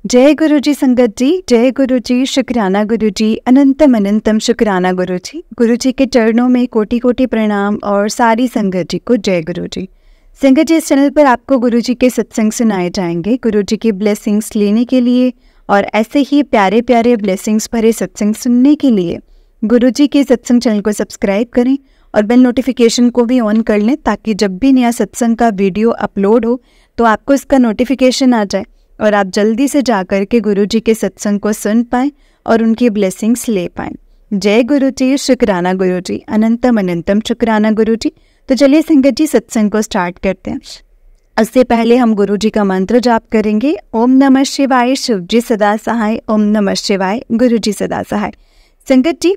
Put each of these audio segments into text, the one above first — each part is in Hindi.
जय गुरु जी संगत जी, जय गुरु जी, शुक्राना गुरु जी, अनंतम अनंतम शुक्राना गुरु जी। गुरु जी के चरणों में कोटि कोटि प्रणाम और सारी संगत जी को जय गुरु जी। संगत जी, इस चैनल पर आपको गुरु जी के सत्संग सुनाए जाएंगे। गुरु जी की ब्लेसिंग्स लेने के लिए और ऐसे ही प्यारे प्यारे ब्लेसिंग्स भरे सत्संग सुनने के लिए गुरु जी के सत्संग चैनल को सब्सक्राइब करें और बेल नोटिफिकेशन को भी ऑन कर लें, ताकि जब भी नया सत्संग का वीडियो अपलोड हो तो आपको इसका नोटिफिकेशन आ जाए और आप जल्दी से जाकर के गुरु जी के सत्संग को सुन पाएं और उनकी ब्लेसिंग्स ले पाएं। जय गुरु जी, शुक्राना गुरु जी, अनंतम अनंतम शुक्राना गुरु जी। तो चलिए संगत जी, सत्संग को स्टार्ट करते हैं। उससे पहले हम गुरु जी का मंत्र जाप करेंगे। ओम नमः शिवाय, शिव जी सदा सहाय। ओम नमः शिवाय, गुरु जी सदा सहाय। संगत जी,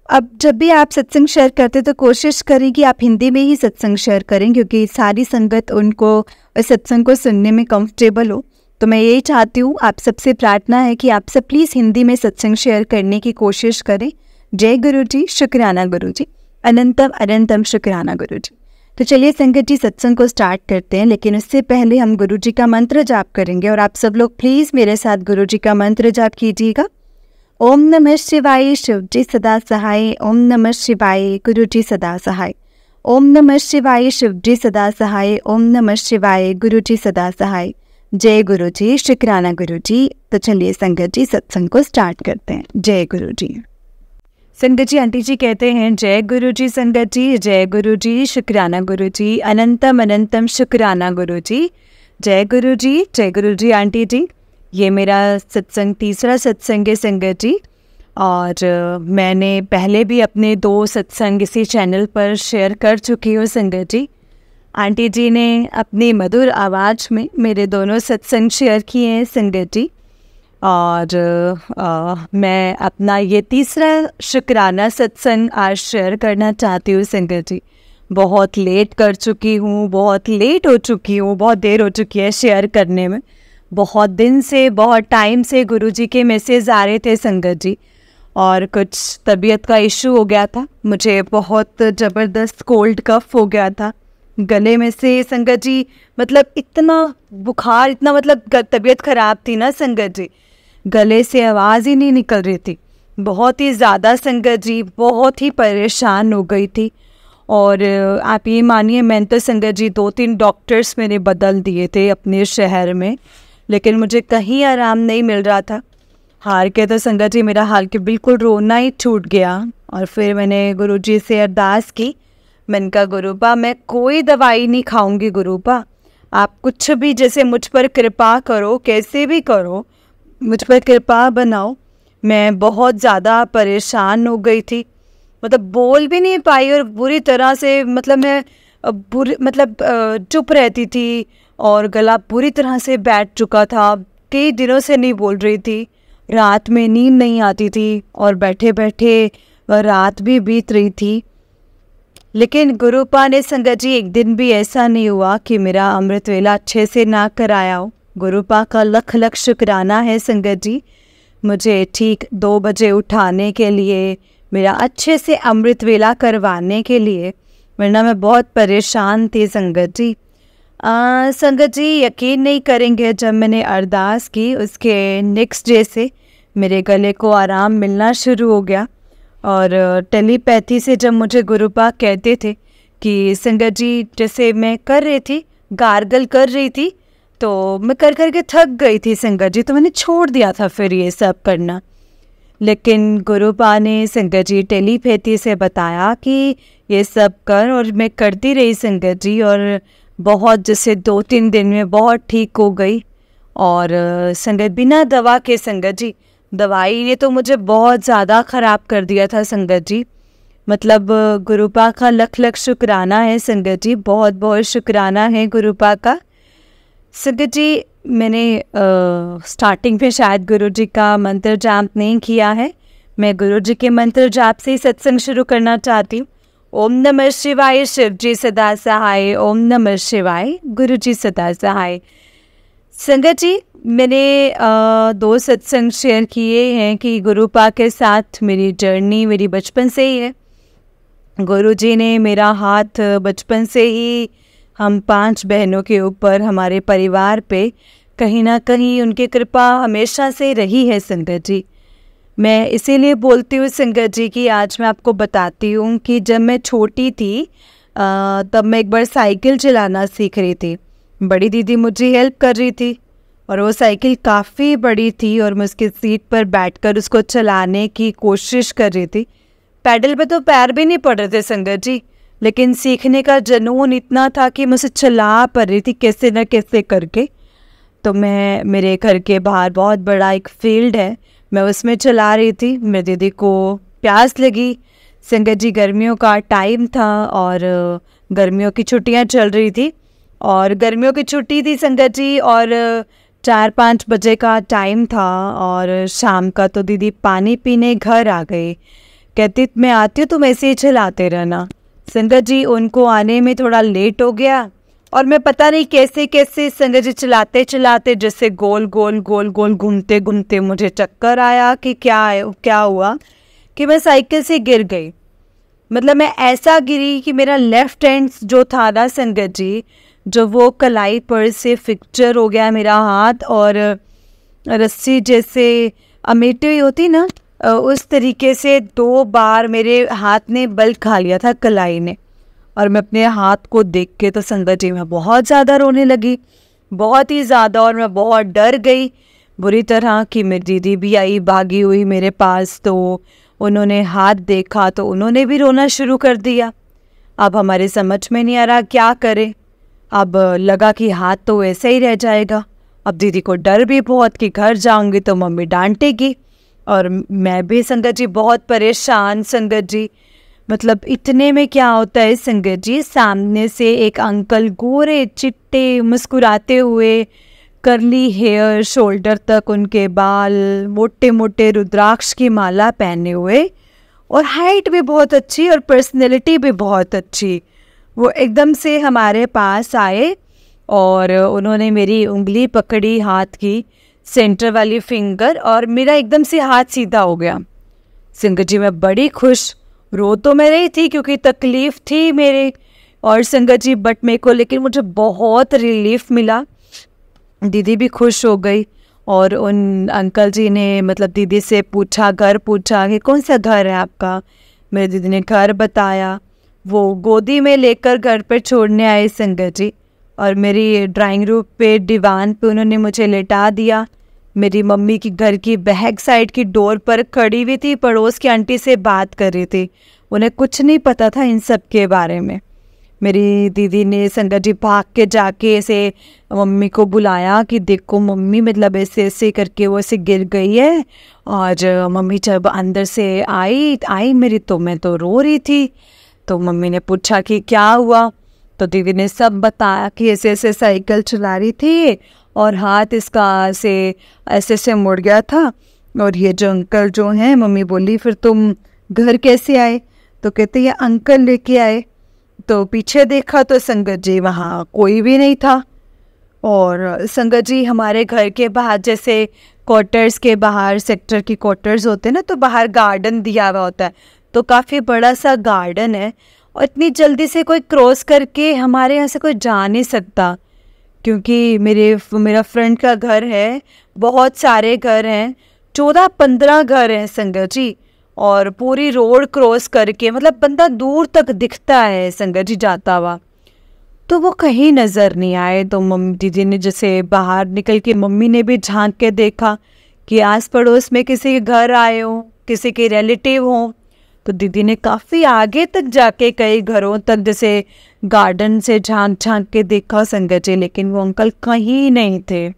अब जब भी आप सत्संग शेयर करते तो कोशिश करें कि आप हिंदी में ही सत्संग शेयर करें, क्योंकि सारी संगत उनको सत्संग को सुनने में कंफर्टेबल हो। तो मैं यही चाहती हूँ, आप सबसे प्रार्थना है कि आप सब प्लीज़ हिंदी में सत्संग शेयर करने की कोशिश करें। जय गुरु जी, शुक्राना गुरु जी, अनंतम अनंतम शुक्राना गुरु जी। तो चलिए संगत जी, सत्संग को स्टार्ट करते हैं, लेकिन उससे पहले हम गुरु जी का मंत्र जाप करेंगे और आप सब लोग प्लीज़ मेरे साथ गुरु जी का मंत्र जाप कीजिएगा। ओम नमः शिवाय, शिव जी सदा सहाय। ओम नमः शिवाय, गुरु जी सदा सहाय। ओम नमः शिवाय, शिव जी सदा सहाय। ओम नमः शिवाय, गुरु जी सदा सहाय। जय गुरु जी, शुक्राना गुरु जी। तो चलिए संगत जी, सत्संग को स्टार्ट करते हैं। जय गुरु जी। संगत जी, आंटी जी कहते हैं जय गुरु जी। संगत जी, जय गुरु जी, शुक्राना गुरु जी, अनंतम अनंतम शुक्राना गुरु जी। जय गुरु जी, जय गुरु जी। आंटी जी, ये मेरा सत्संग तीसरा सत्संग है संगत जी, और मैंने पहले भी अपने 2 सत्संग इसी चैनल पर शेयर कर चुकी हूँ संगत जी। आंटी जी ने अपनी मधुर आवाज़ में मेरे दोनों सत्संग शेयर किए हैं संगत जी, और मैं अपना ये तीसरा शुक्राना सत्संग आज शेयर करना चाहती हूँ संगत जी। बहुत लेट कर चुकी हूँ, बहुत लेट हो चुकी हूँ, बहुत देर हो चुकी है शेयर करने में। बहुत दिन से, बहुत टाइम से गुरुजी के मैसेज आ रहे थे संगत जी, और कुछ तबीयत का इशू हो गया था। मुझे बहुत ज़बरदस्त कोल्ड कफ हो गया था गले में से संगत जी। मतलब इतना बुखार, इतना मतलब तबीयत ख़राब थी ना संगत जी, गले से आवाज़ ही नहीं निकल रही थी। बहुत ही ज़्यादा संगत जी, बहुत ही परेशान हो गई थी। और आप ये मानिए, मैंने तो संगत जी 2-3 डॉक्टर्स मैंने बदल दिए थे अपने शहर में, लेकिन मुझे कहीं आराम नहीं मिल रहा था। हार के तो संगत जी मेरा हाल के बिल्कुल रोना ही छूट गया। और फिर मैंने गुरुजी से अरदास की। मैंने कहा गुरुपा, मैं कोई दवाई नहीं खाऊंगी गुरुपा, आप कुछ भी जैसे मुझ पर कृपा करो, कैसे भी करो, मुझ पर कृपा बनाओ। मैं बहुत ज़्यादा परेशान हो गई थी, मतलब बोल भी नहीं पाई, और बुरी तरह से मतलब मैं चुप रहती थी और गला बुरी तरह से बैठ चुका था। कई दिनों से नहीं बोल रही थी, रात में नींद नहीं आती थी और बैठे बैठे रात भी बीत रही थी। लेकिन गुरुपा ने संगत जी एक दिन भी ऐसा नहीं हुआ कि मेरा अमृत वेला अच्छे से ना कराया हो। गुरुपा का लख लख शुक्राना है संगत जी, मुझे ठीक 2 बजे उठाने के लिए, मेरा अच्छे से अमृत वेला करवाने के लिए, वरना मैं बहुत परेशान थी संगत जी। संगत जी, यकीन नहीं करेंगे, जब मैंने अरदास की उसके नेक्स्ट डे से मेरे गले को आराम मिलना शुरू हो गया। और टेलीपैथी से जब मुझे गुरुपा कहते थे कि संगत जी, जैसे मैं कर रही थी, गार्गल कर रही थी, तो मैं कर करके थक गई थी संगत जी, तो मैंने छोड़ दिया था फिर ये सब करना। लेकिन गुरुपा ने संगत जी टेलीपैथी से बताया कि ये सब कर, और मैं करती रही संगत जी, और बहुत जैसे 2-3 दिन में बहुत ठीक हो गई। और संगत बिना दवा के संगत जी, दवाई ने तो मुझे बहुत ज़्यादा ख़राब कर दिया था संगत जी। मतलब गुरुपा का लख लख शुक्राना है संगत जी, बहुत बहुत शुक्राना है गुरुपा का। संगत जी, मैंने स्टार्टिंग में शायद गुरु जी का मंत्र जाप नहीं किया है। मैं गुरु जी के मंत्र जाप से ही सत्संग शुरू करना चाहती हूँ। ओम नमः शिवाय, शिव जी सदा सहाय। ओम नमः शिवाय, गुरु जी सदा सहाय। संगत जी, मैंने 2 सत्संग शेयर किए हैं कि गुरुपा के साथ मेरी जर्नी मेरी बचपन से ही है। गुरु जी ने मेरा हाथ बचपन से ही हम 5 बहनों के ऊपर, हमारे परिवार पे कहीं ना कहीं उनकी कृपा हमेशा से रही है संगत जी। मैं इसीलिए बोलती हूँ संगत जी कि आज मैं आपको बताती हूँ कि जब मैं छोटी थी तब मैं एक बार साइकिल चलाना सीख रही थी। बड़ी दीदी मुझे हेल्प कर रही थी और वो साइकिल काफ़ी बड़ी थी और मैं उसकी सीट पर बैठकर उसको चलाने की कोशिश कर रही थी। पैडल पे तो पैर भी नहीं पड़ रहे थे संगत जी, लेकिन सीखने का जुनून इतना था कि मैं उसे चला पा रही थी कैसे न कैसे करके। तो मैं मेरे घर के बाहर बहुत बड़ा एक फील्ड है, मैं उसमें चला रही थी। मेरी दीदी को प्यास लगी। संगत जी गर्मियों का टाइम था और गर्मियों की छुट्टियां चल रही थी और गर्मियों की छुट्टी थी संगत जी और 4-5 बजे का टाइम था और शाम का। तो दीदी पानी पीने घर आ गई। कहती मैं आती हूँ, तुम ऐसे ही चलाते रहना। संगत जी उनको आने में थोड़ा लेट हो गया और मैं पता नहीं कैसे कैसे संगत जी चलाते चलाते जैसे गोल गोल गोल गोल घूमते घूमते मुझे चक्कर आया कि क्या हुआ कि मैं साइकिल से गिर गई। मतलब मैं ऐसा गिरी कि मेरा लेफ्ट हैंड जो था ना संगत जी, जो वो कलाई पर से फ्रैक्चर हो गया मेरा हाथ, और रस्सी जैसे अमेठी हुई होती ना उस तरीके से 2 बार मेरे हाथ ने बल खा लिया था कलाई ने। और मैं अपने हाथ को देख के तो संगत जी मैं बहुत ज़्यादा रोने लगी, बहुत ही ज़्यादा, और मैं बहुत डर गई बुरी तरह कि मेरी दीदी भी आई भागी हुई मेरे पास। तो उन्होंने हाथ देखा तो उन्होंने भी रोना शुरू कर दिया। अब हमारे समझ में नहीं आ रहा क्या करें। अब लगा कि हाथ तो ऐसे ही रह जाएगा। अब दीदी को डर भी बहुत कि घर जाऊंगी तो मम्मी डांटेगी, और मैं भी संगत जी बहुत परेशान संगत जी। मतलब इतने में क्या होता है संगत जी, सामने से एक अंकल गोरे चिट्टे मुस्कुराते हुए, करली हेयर, शोल्डर तक उनके बाल, मोटे मोटे रुद्राक्ष की माला पहने हुए और हाइट भी बहुत अच्छी और पर्सनैलिटी भी बहुत अच्छी, वो एकदम से हमारे पास आए और उन्होंने मेरी उंगली पकड़ी हाथ की, सेंटर वाली फिंगर, और मेरा एकदम से हाथ सीधा हो गया। संगत जी मैं बड़ी खुश, रो तो मैं रही थी क्योंकि तकलीफ थी मेरे और संगत जी बट मेरे को, लेकिन मुझे बहुत रिलीफ मिला। दीदी भी खुश हो गई और उन अंकल जी ने मतलब दीदी से पूछा, घर पूछा कि कौन सा घर है आपका। मेरी दीदी ने घर बताया। वो गोदी में लेकर घर पर छोड़ने आए संगत जी, और मेरी ड्राइंग रूम पे दीवान पे उन्होंने मुझे लेटा दिया। मेरी मम्मी की घर की बैक साइड की डोर पर खड़ी हुई थी, पड़ोस की आंटी से बात कर रही थी। उन्हें कुछ नहीं पता था इन सब के बारे में। मेरी दीदी ने संगत जी भाग के जाके ऐसे मम्मी को बुलाया कि देखो मम्मी, मतलब ऐसे ऐसे करके वो ऐसे गिर गई है। और मम्मी जब अंदर से आई मेरी, तो मैं तो रो रही थी। तो मम्मी ने पूछा कि क्या हुआ, तो दीदी ने सब बताया कि ऐसे ऐसे साइकिल चला रही थी और हाथ इसका ऐसे ऐसे मुड़ गया था। और ये जो अंकल जो हैं, मम्मी बोली फिर तुम घर कैसे आए, तो कहते ये अंकल लेके आए। तो पीछे देखा तो संगत जी वहाँ कोई भी नहीं था। और संगत जी हमारे घर के बाहर, जैसे क्वार्टर्स के बाहर सेक्टर की क्वार्टर्स होते हैं ना, तो बाहर गार्डन दिया हुआ होता है, तो काफ़ी बड़ा सा गार्डन है और इतनी जल्दी से कोई क्रॉस करके हमारे यहाँ से कोई जा नहीं सकता, क्योंकि मेरा फ्रेंड का घर है, बहुत सारे घर हैं, 14-15 घर हैं संगत जी, और पूरी रोड क्रॉस करके मतलब बंदा दूर तक दिखता है संगत जी जाता हुआ। तो वो कहीं नज़र नहीं आए। तो मम्मी दीदी ने जैसे बाहर निकल के मम्मी ने भी झांक के देखा कि आस पड़ोस में किसी के घर आए हो, किसी के रिलेटिव हों। तो दीदी ने काफ़ी आगे तक जाके कई घरों तक जैसे गार्डन से झांक झांक के देखा संगत जी, लेकिन वो अंकल कहीं नहीं थे,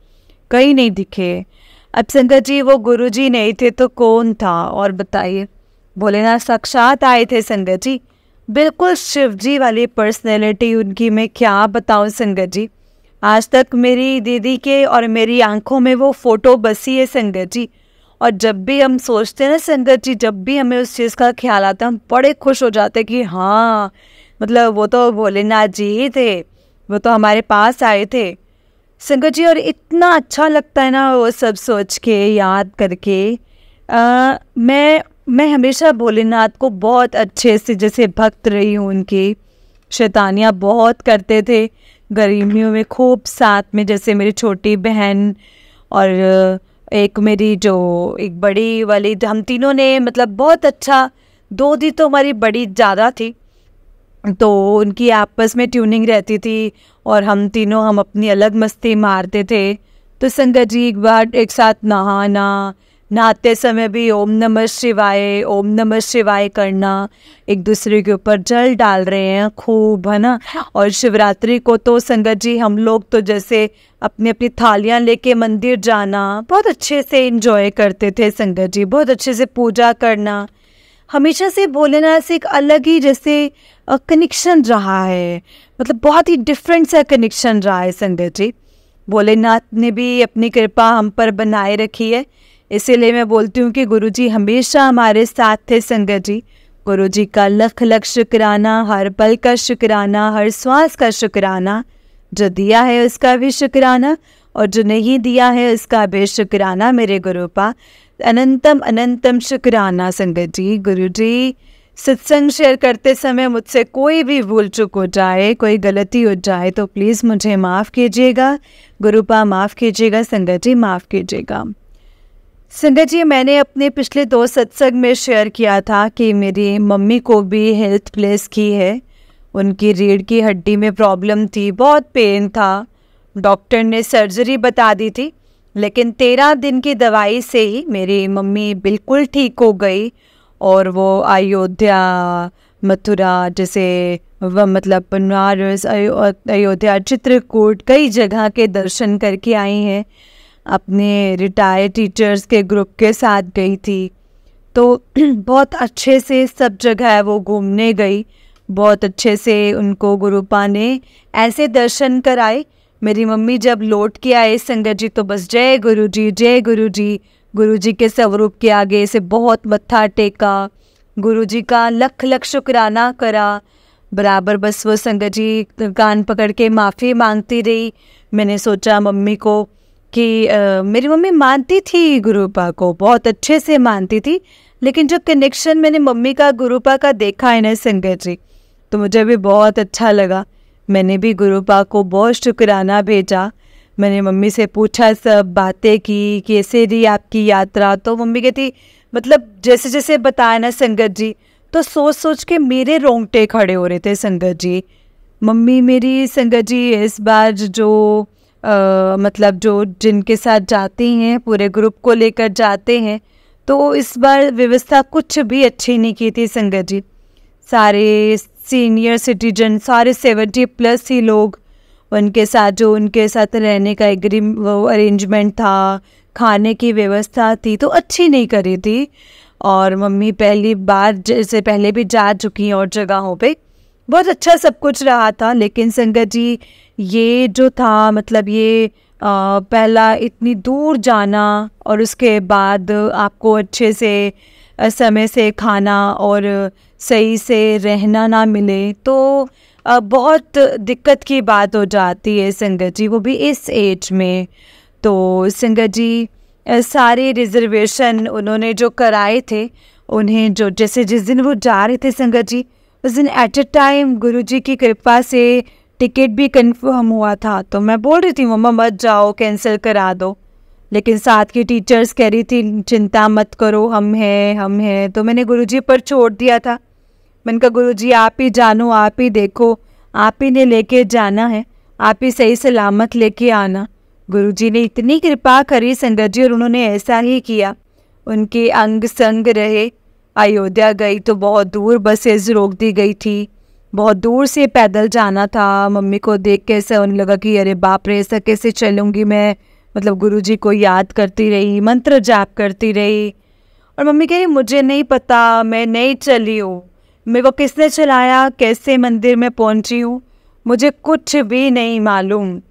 कहीं नहीं दिखे। अब संगत जी वो गुरुजी नहीं थे तो कौन था, और बताइए, भोलेनाथ साक्षात आए थे संगत जी, बिल्कुल शिव जी वाली पर्सनैलिटी उनकी। मैं क्या बताऊं संगत जी, आज तक मेरी दीदी के और मेरी आंखों में वो फ़ोटो बसी है संगत जी। और जब भी हम सोचते हैं ना संगत जी, जब भी हमें उस चीज़ का ख्याल आता है, हम बड़े खुश हो जाते कि हाँ, मतलब वो तो भोलेनाथ जी ही थे, वो तो हमारे पास आए थे संगत जी। और इतना अच्छा लगता है ना वो सब सोच के, याद करके। मैं हमेशा भोलेनाथ को बहुत अच्छे से जैसे भक्त रही हूँ उनकी। शैतानियाँ बहुत करते थे, गर्मियों में खूब साथ में, जैसे मेरी छोटी बहन और एक मेरी जो एक बड़ी वाली, हम तीनों ने मतलब बहुत अच्छा, 2 दी तो हमारी बड़ी ज़्यादा थी, तो उनकी आपस में ट्यूनिंग रहती थी और हम तीनों हम अपनी अलग मस्ती मारते थे। तो संगत जी एक बार एक साथ नहाते समय भी ओम नमः शिवाय करना, एक दूसरे के ऊपर जल डाल रहे हैं खूब, है ना। और शिवरात्रि को तो संगत जी हम लोग तो जैसे अपनी अपनी थालियां लेके मंदिर जाना, बहुत अच्छे से एंजॉय करते थे संगत जी, बहुत अच्छे से पूजा करना। हमेशा से भोलेनाथ से एक अलग ही जैसे कनेक्शन रहा है, मतलब बहुत ही डिफरेंट सा कनेक्शन रहा है संगत जी। भोलेनाथ ने भी अपनी कृपा हम पर बनाए रखी है, इसीलिए मैं बोलती हूँ कि गुरुजी हमेशा हमारे साथ थे संगत जी। गुरुजी का लख लख शुक्राना, हर पल का शुक्राना, हर श्वास का शुक्राना। जो दिया है उसका भी शुक्राना और जो नहीं दिया है उसका भी शुक्राना मेरे गुरुपा। अनंतम अनंतम शुक्राना संगत जी। गुरुजी सत्संग शेयर करते समय मुझसे कोई भी भूल चूक हो जाए, कोई गलती हो जाए तो प्लीज़ मुझे माफ़ कीजिएगा गुरुपा, माफ़ कीजिएगा संगत जी, माफ़ कीजिएगा। संगत जी मैंने अपने पिछले 2 सत्संग में शेयर किया था कि मेरी मम्मी को भी हेल्थ प्लेस की है, उनकी रीढ़ की हड्डी में प्रॉब्लम थी, बहुत पेन था, डॉक्टर ने सर्जरी बता दी थी, लेकिन 13 दिन की दवाई से ही मेरी मम्मी बिल्कुल ठीक हो गई और वो अयोध्या, मथुरा, जैसे मतलब बनारस, अयोध्या, चित्रकूट, कई जगह के दर्शन करके आई हैं। अपने रिटायर्ड टीचर्स के ग्रुप के साथ गई थी, तो बहुत अच्छे से सब जगह वो घूमने गई, बहुत अच्छे से उनको गुरुपा ने ऐसे दर्शन कराए। मेरी मम्मी जब लौट के आए संगत जी तो बस जय गुरु जी, जय गुरु जी, गुरु जी के स्वरूप के आगे से बहुत मत्था टेका, गुरु जी का लख लख शुक्राना करा, बराबर बस वो संगत जी कान पकड़ के माफ़ी मांगती रही। मैंने सोचा मम्मी को कि मेरी मम्मी मानती थी गुरुपा को, बहुत अच्छे से मानती थी, लेकिन जो कनेक्शन मैंने मम्मी का गुरुपा का देखा है ना संगत जी, तो मुझे भी बहुत अच्छा लगा। मैंने भी गुरुपा को बहुत शुक्राना भेजा। मैंने मम्मी से पूछा, सब बातें की, कैसे रही आपकी यात्रा, तो मम्मी कहती मतलब जैसे जैसे बताया ना संगत जी, तो सोच सोच के मेरे रोंगटे खड़े हो रहे थे संगत जी। मम्मी मेरी संगत जी इस बार जो मतलब जो जिनके साथ जाती हैं, पूरे ग्रुप को लेकर जाते हैं, तो इस बार व्यवस्था कुछ भी अच्छी नहीं की थी संगत जी। सारे सीनियर सिटीजन, सारे 70+ ही लोग, उनके साथ जो उनके साथ रहने का वो अरेंजमेंट था, खाने की व्यवस्था थी, तो अच्छी नहीं करी थी। और मम्मी पहली बार, जैसे पहले भी जा चुकी हैं और जगहों पे, बहुत अच्छा सब कुछ रहा था, लेकिन संगत जी ये जो था मतलब ये पहला इतनी दूर जाना और उसके बाद आपको अच्छे से समय से खाना और सही से रहना ना मिले, तो बहुत दिक्कत की बात हो जाती है संगत जी, वो भी इस एज में। तो संगत जी सारे रिजर्वेशन उन्होंने जो कराए थे, उन्हें जो जैसे जिस दिन वो जा रहे थे संगत जी, उस दिन एट ए टाइम गुरुजी की कृपा से टिकट भी कंफर्म हुआ था। तो मैं बोल रही थी मम्मा मत जाओ, कैंसिल करा दो, लेकिन साथ की टीचर्स कह रही थी चिंता मत करो, हम हैं। तो मैंने गुरुजी पर छोड़ दिया था। मैंने कहा गुरुजी आप ही जानो, आप ही देखो, आप ही ने लेके जाना है, आप ही सही सलामत लेके आना। गुरुजी ने इतनी कृपा करी संगत जी, और उन्होंने ऐसा ही किया, उनके अंग संग रहे। अयोध्या गई तो बहुत दूर बसेस रोक दी गई थी, बहुत दूर से पैदल जाना था। मम्मी को देख के ऐसा होने लगा कि अरे बाप रे, ऐसा कैसे चलूँगी मैं, मतलब गुरुजी को याद करती रही, मंत्र जाप करती रही। और मम्मी कह रही मुझे नहीं पता, मैं नहीं चली हूँ, मेरे को किसने चलाया, कैसे मंदिर में पहुँची हूँ, मुझे कुछ भी नहीं मालूम।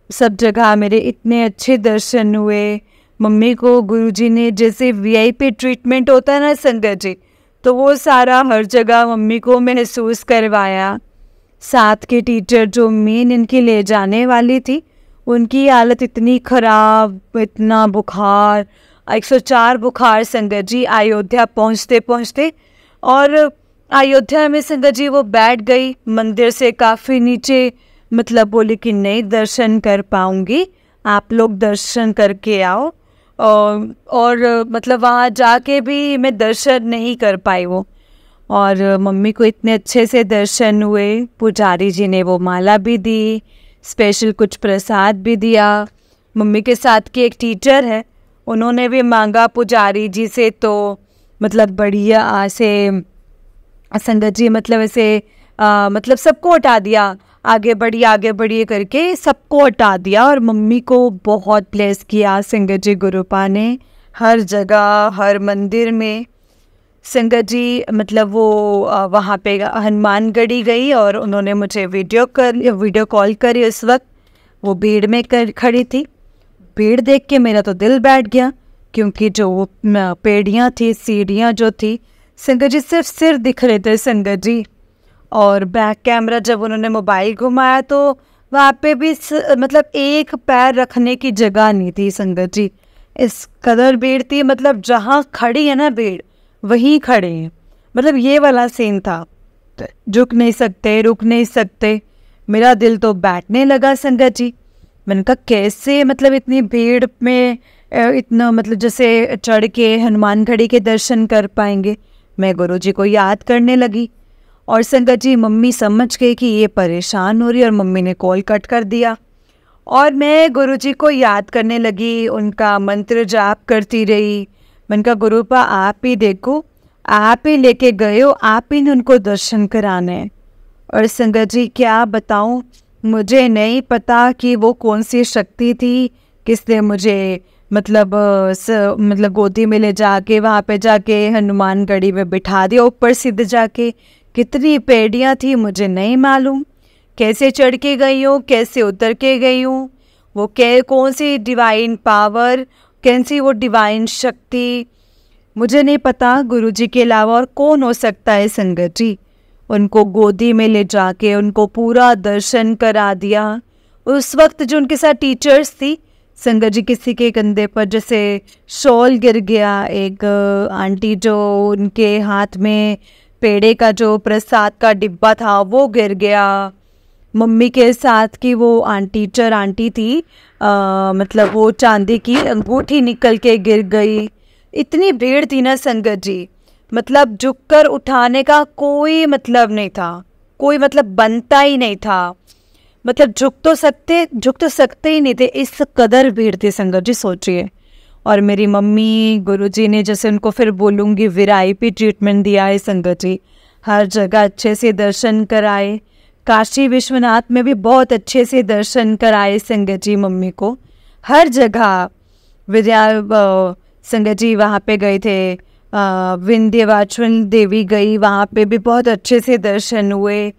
सब जगह मेरे इतने अच्छे दर्शन हुए। मम्मी को गुरुजी ने जैसे VIP ट्रीटमेंट होता है ना संगत जी, तो वो सारा हर जगह मम्मी को महसूस करवाया। साथ के टीचर जो मेन इनकी ले जाने वाली थी, उनकी हालत इतनी ख़राब, इतना बुखार, 104 बुखार संगत जी अयोध्या पहुँचते पहुँचते। और अयोध्या में संगत जी वो बैठ गई, मंदिर से काफ़ी नीचे मतलब बोली कि नहीं दर्शन कर पाऊँगी, आप लोग दर्शन करके आओ। और मतलब वहाँ जाके भी मैं दर्शन नहीं कर पाई वो। और मम्मी को इतने अच्छे से दर्शन हुए, पुजारी जी ने वो माला भी दी, स्पेशल कुछ प्रसाद भी दिया। मम्मी के साथ की एक टीचर है, उन्होंने भी मांगा पुजारी जी से, तो मतलब बढ़िया से संगत जी मतलब ऐसे मतलब सबको हटा दिया, आगे बढ़िए करके सबको हटा दिया। और मम्मी को बहुत ब्लेस किया संगत जी गुरुपा ने, हर जगह हर मंदिर में। संगत जी मतलब वो वहाँ पे हनुमानगढ़ी गई और उन्होंने मुझे वीडियो कॉल करी। उस वक्त वो भीड़ में खड़ी थी। भीड़ देख के मेरा तो दिल बैठ गया, क्योंकि जो वो पेड़ियाँ थी, सीढ़ियाँ जो थी संगत जी, सिर्फ सिर दिख रहे थे संगत जी। और बैक कैमरा जब उन्होंने मोबाइल घुमाया तो वहाँ पे भी मतलब एक पैर रखने की जगह नहीं थी संगत जी, इस कदर भीड़ थी। मतलब जहाँ खड़ी है ना भीड़, वहीं खड़े हैं, मतलब ये वाला सीन था। झुक नहीं सकते, रुक नहीं सकते। मेरा दिल तो बैठने लगा संगत जी। मैंने कहा कैसे मतलब इतनी भीड़ में इतना मतलब जैसे चढ़ के हनुमानगढ़ी के दर्शन कर पाएंगे। मैं गुरुजी को याद करने लगी और संगत जी मम्मी समझ गई कि ये परेशान हो रही है और मम्मी ने कॉल कट कर दिया। और मैं गुरुजी को याद करने लगी, उनका मंत्र जाप करती रही। मैंने कहा गुरुपा आप ही देखो, आप ही लेके गए हो, आप ही ने उनको दर्शन कराने हैं। और संगत जी क्या बताऊं, मुझे नहीं पता कि वो कौन सी शक्ति थी, किसने मुझे मतलब गोदी में ले जाके वहाँ पे जाके हनुमानगढ़ी में बिठा दिया, ऊपर सीधे जाके। कितनी पेड़ियाँ थी मुझे नहीं मालूम, कैसे चढ़ के गई हूँ, कैसे उतर के गई हूँ, वो कौन सी डिवाइन पावर, कैसी वो डिवाइन शक्ति, मुझे नहीं पता। गुरुजी के अलावा और कौन हो सकता है संगत जी। उनको गोदी में ले जाके उनको पूरा दर्शन करा दिया। उस वक्त जो उनके साथ टीचर्स थी संगत जी, किसी के कंधे पर जैसे शॉल गिर गया, एक आंटी जो उनके हाथ में पेड़े का जो प्रसाद का डिब्बा था वो गिर गया। मम्मी के साथ की वो टीचर आंटी थी, मतलब वो चांदी की अंगूठी निकल के गिर गई। इतनी भीड़ थी ना संगत जी, मतलब झुककर उठाने का कोई मतलब नहीं था, कोई मतलब बनता ही नहीं था। मतलब झुक तो सकते ही नहीं थे, इस कदर भीड़ थी संगत जी, सोचिए। और मेरी मम्मी गुरुजी ने जैसे उनको फिर बोलूँगी VIP ट्रीटमेंट दिया है संगत जी, हर जगह अच्छे से दर्शन कराए। काशी विश्वनाथ में भी बहुत अच्छे से दर्शन कराए संगत जी मम्मी को, हर जगह। संगत जी वहाँ पे गए थे, विंध्यवाचल देवी गई, वहाँ पे भी बहुत अच्छे से दर्शन हुए।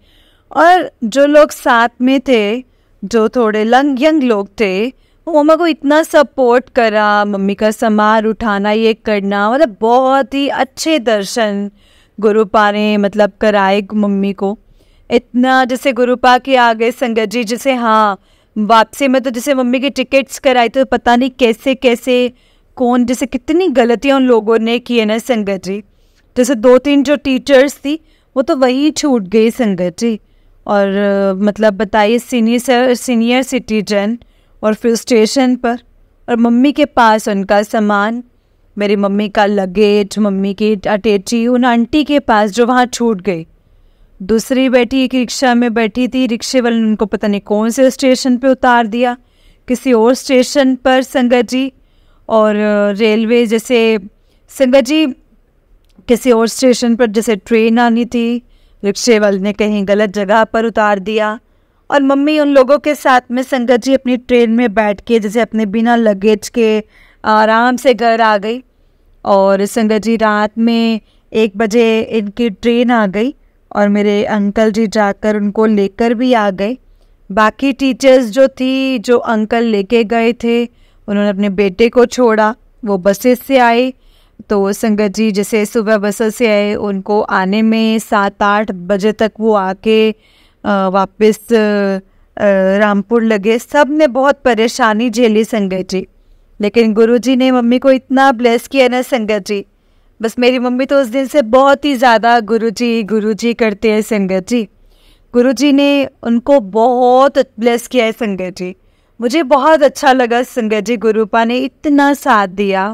और जो लोग साथ में थे, जो थोड़े यंग लोग थे, वो मम्मा को इतना सपोर्ट करा, मम्मी का सामान उठाना ये करना, मतलब बहुत ही अच्छे दर्शन गुरुपा ने मतलब कराए मम्मी को। इतना जैसे गुरुपा के आगे संगत जी, जैसे हाँ वापसी में तो जैसे मम्मी की टिकट्स कराई तो पता नहीं कैसे कैसे कौन, जैसे कितनी गलतियाँ उन लोगों ने की है ना संगत जी। जैसे 2-3 जो टीचर्स थी वो तो वही छूट गई संगत जी। और मतलब बताइए सीनियर सिटीजन, और फिर स्टेशन पर, और मम्मी के पास उनका सामान, मेरी मम्मी का लगेज, मम्मी की अटैची उन आंटी के पास जो वहाँ छूट गई। दूसरी बेटी एक रिक्शा में बैठी थी, रिक्शे वाले ने उनको पता नहीं कौन से स्टेशन पे उतार दिया, किसी और स्टेशन पर संगत जी। और रेलवे जैसे संगत जी किसी और स्टेशन पर जैसे ट्रेन आनी थी, रिक्शे वाले ने कहीं गलत जगह पर उतार दिया। और मम्मी उन लोगों के साथ में संगत जी अपनी ट्रेन में बैठ के जैसे अपने बिना लगेज के आराम से घर आ गई। और संगत जी रात में 1 बजे इनकी ट्रेन आ गई और मेरे अंकल जी जाकर उनको लेकर भी आ गए। बाकी टीचर्स जो थी, जो अंकल लेके गए थे, उन्होंने अपने बेटे को छोड़ा, वो बसेस से आए। तो संगत जी जैसे सुबह बसेस से आए, उनको आने में 7-8 बजे तक वो आके वापस रामपुर लगे। सब ने बहुत परेशानी झेली संगत जी, लेकिन गुरुजी ने मम्मी को इतना ब्लेस किया ना संगत जी, बस मेरी मम्मी तो उस दिन से बहुत ही ज़्यादा गुरुजी करते हैं संगत जी। गुरुजी ने उनको बहुत ब्लेस किया है संगत जी। मुझे बहुत अच्छा लगा संगत जी, गुरुपा ने इतना साथ दिया।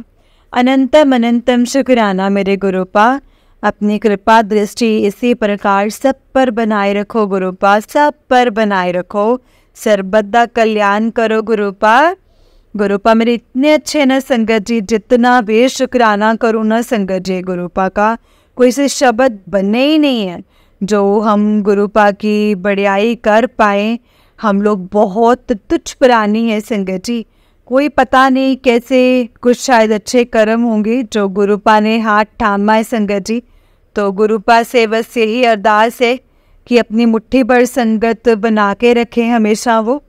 अनंतम अनंतम शुक्राना मेरे गुरुपा, अपनी कृपा दृष्टि इसी प्रकार सब पर बनाए रखो गुरुपा, सब पर बनाए रखो, सर्वदा कल्याण करो गुरुपा। गुरुपा मेरे इतने अच्छे ना संगत जी, जितना भी शुक्राना करूँ ना संगत जी गुरुपा का, कोई से शब्द बने ही नहीं है जो हम गुरुपा की बड़ाई कर पाए। हम लोग बहुत तुच्छ प्राणी है संगत जी, कोई पता नहीं कैसे कुछ शायद अच्छे कर्म होंगे जो गुरुपा ने हाथ थामा है संगत जी। तो गुरुपा से बस यही अरदास है कि अपनी मुट्ठी भर संगत बना के रखें हमेशा वो।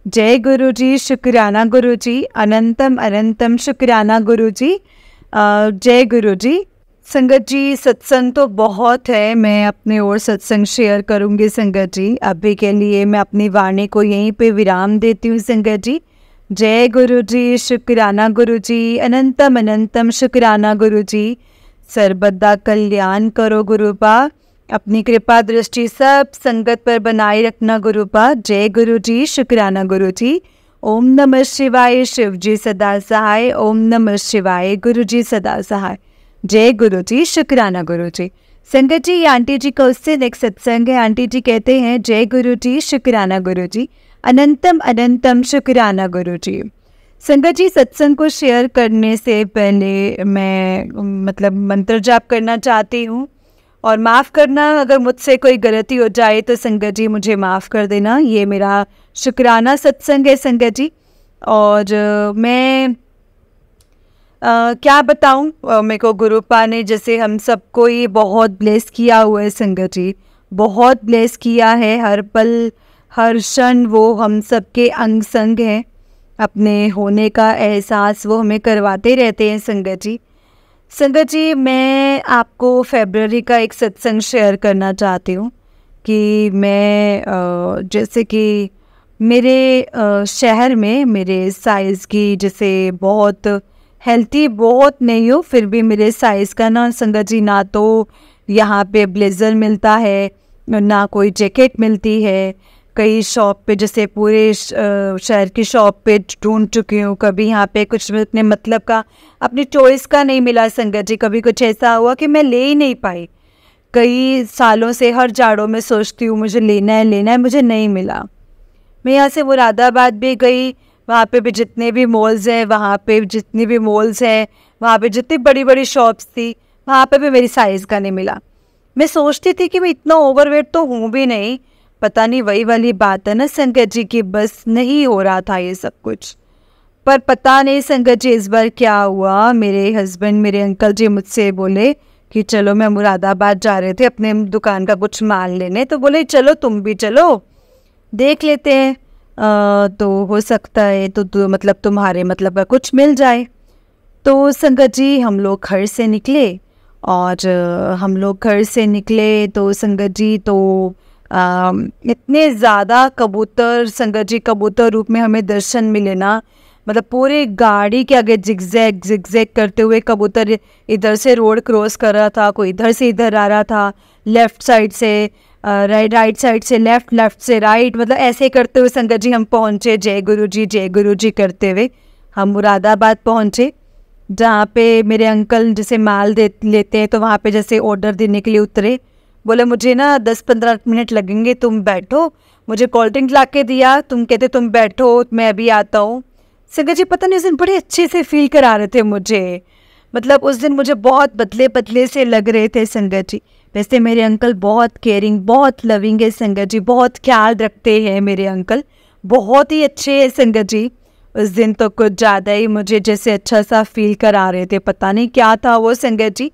जय गुरु जी, शुक्राना गुरु जी, अनंतम अनंतम शुक्राना गुरु जी। जय गुरु जी। संगत जी सत्संग तो बहुत है, मैं अपने और सत्संग शेयर करूंगी संगत जी। अभी के लिए मैं अपनी वाणी को यहीं पे विराम देती हूँ संगत जी। जय गुरु जी, शुक्राना गुरु जी, अनंतम अनंतम शुक्राना गुरु जी। सर्वदा कल्याण करो गुरुपा, अपनी कृपा दृष्टि सब संगत पर बनाए रखना गुरुपा। जय गुरु जी, शुक्राना गुरु जी। ओम नमः शिवाय, शिव जी सदा सहाय। ओम नमः शिवाय, गुरु जी सदा सहाय। जय गुरु जी, शुक्राना गुरु जी। संगत जी, आंटी जी का उससे नेक्स्ट सत्संग है। आंटी जी कहते हैं जय गुरु जी, शुक्राना गुरु जी, अनंतम अनंतम शुक्राना गुरु जी। संगत जी सत्संग को शेयर करने से पहले मैं मंत्र जाप करना चाहती हूँ, और माफ़ करना अगर मुझसे कोई गलती हो जाए तो संगत जी मुझे माफ़ कर देना। ये मेरा शुक्राना सत्संग है संगत जी। और मैं क्या बताऊँ, मेरे को गुरुपा ने जैसे हम सबको ही बहुत ब्लेस किया हुआ है संगत जी, बहुत ब्लेस किया है। हर पल हर क्षण वो हम सबके अंग संग हैं, अपने होने का एहसास वो हमें करवाते रहते हैं संगत जी। संगत जी मैं आपको फरवरी का एक सत्संग शेयर करना चाहती हूँ कि मैं जैसे कि मेरे शहर में मेरे साइज़ की जैसे बहुत हेल्थी बहुत नहीं हो, फिर भी मेरे साइज़ का ना संगत जी, ना तो यहाँ पे ब्लेज़र मिलता है ना कोई जैकेट मिलती है। कई शॉप पे जैसे पूरे शहर की शॉप पे ढूंढ चुकी हूँ, कभी यहाँ पे कुछ अपने मतलब का अपनी चॉइस का नहीं मिला संगत जी। कभी कुछ ऐसा हुआ कि मैं ले ही नहीं पाई। कई सालों से हर जाड़ों में सोचती हूँ मुझे लेना है, मुझे नहीं मिला। मैं यहाँ से मुरादाबाद भी गई, वहाँ पे भी जितने भी मॉल्स हैं, वहाँ पे जितनी भी मॉल्स हैं, वहाँ पे जितनी बड़ी बड़ी शॉप्स थी, वहाँ पे भी मेरी साइज़ का नहीं मिला। मैं सोचती थी कि मैं इतना ओवरवेट तो हूँ भी नहीं, पता नहीं वही वाली बात है ना संगत जी की, बस नहीं हो रहा था ये सब कुछ। पर पता नहीं संगत जी इस बार क्या हुआ, मेरे हस्बैंड मेरे अंकल जी मुझसे बोले कि चलो, मैं मुरादाबाद जा रहे थे अपने दुकान का कुछ माल लेने, तो बोले चलो तुम भी चलो देख लेते हैं, तो हो सकता है तो तुम्हारे का कुछ मिल जाए। तो संगत जी हम लोग घर से निकले, और हम लोग घर से निकले तो संगत जी तो इतने ज़्यादा कबूतर संगत जी, कबूतर रूप में हमें दर्शन मिले ना, पूरे गाड़ी के आगे जिगजैग करते हुए कबूतर इधर से रोड क्रॉस कर रहा था, कोई इधर से इधर आ रहा था, लेफ़्ट साइड से राइट साइड से लेफ़्ट से राइट, ऐसे करते हुए संगत जी हम पहुँचे। जय गुरु जी करते हुए हम मुरादाबाद पहुँचे, जहाँ पे मेरे अंकल जैसे माल लेते हैं, तो वहाँ पे जैसे ऑर्डर देने के लिए उतरे। बोले मुझे ना 10-15 मिनट लगेंगे, तुम बैठो। मुझे कोल्ड ड्रिंक ला के दिया, तुम कहते तुम बैठो मैं अभी आता हूँ। संगत जी पता नहीं उस दिन बड़े अच्छे से फील करा रहे थे मुझे, उस दिन मुझे बहुत पतले पतले से लग रहे थे संगत जी। वैसे मेरे अंकल बहुत केयरिंग बहुत लविंग है संगत जी, बहुत ख्याल रखते हैं मेरे अंकल, बहुत ही अच्छे हैं संगत जी। उस दिन तो कुछ ज़्यादा ही मुझे जैसे अच्छा सा फील करा रहे थे, पता नहीं क्या था वो संगत जी।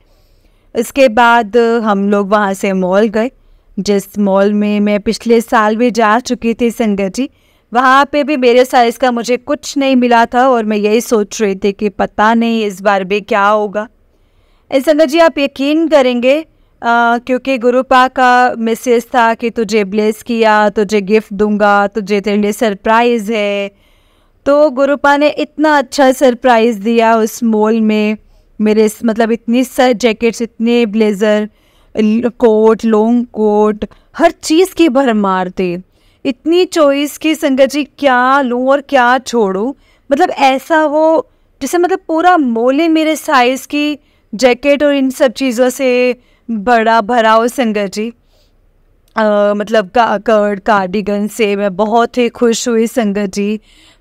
इसके बाद हम लोग वहाँ से मॉल गए, जिस मॉल में मैं पिछले साल भी जा चुकी थी संगत जी। वहाँ पे भी मेरे साइज़ का मुझे कुछ नहीं मिला था, और मैं यही सोच रही थी कि पता नहीं इस बार भी क्या होगा। संगत जी आप यकीन करेंगे, क्योंकि गुरुपा का मैसेज था कि तुझे ब्लेस किया, तुझे गिफ्ट दूंगा, तुझे तेरे लिए सरप्राइज़ है। तो गुरुपा ने इतना अच्छा सरप्राइज़ दिया उस मॉल में, मेरे इतनी जैकेट्स, इतने ब्लेज़र, कोट, लॉन्ग कोट, हर चीज़ की भरमार थी। इतनी चॉइस की संगत जी, क्या लूँ और क्या छोड़ूँ। मतलब ऐसा वो जैसे मतलब पूरा मॉल ही मेरे साइज़ की जैकेट और इन सब चीज़ों से बड़ा भरा हो संगत जी। मतलब कार्डिगन से मैं बहुत ही खुश हुई संगत जी।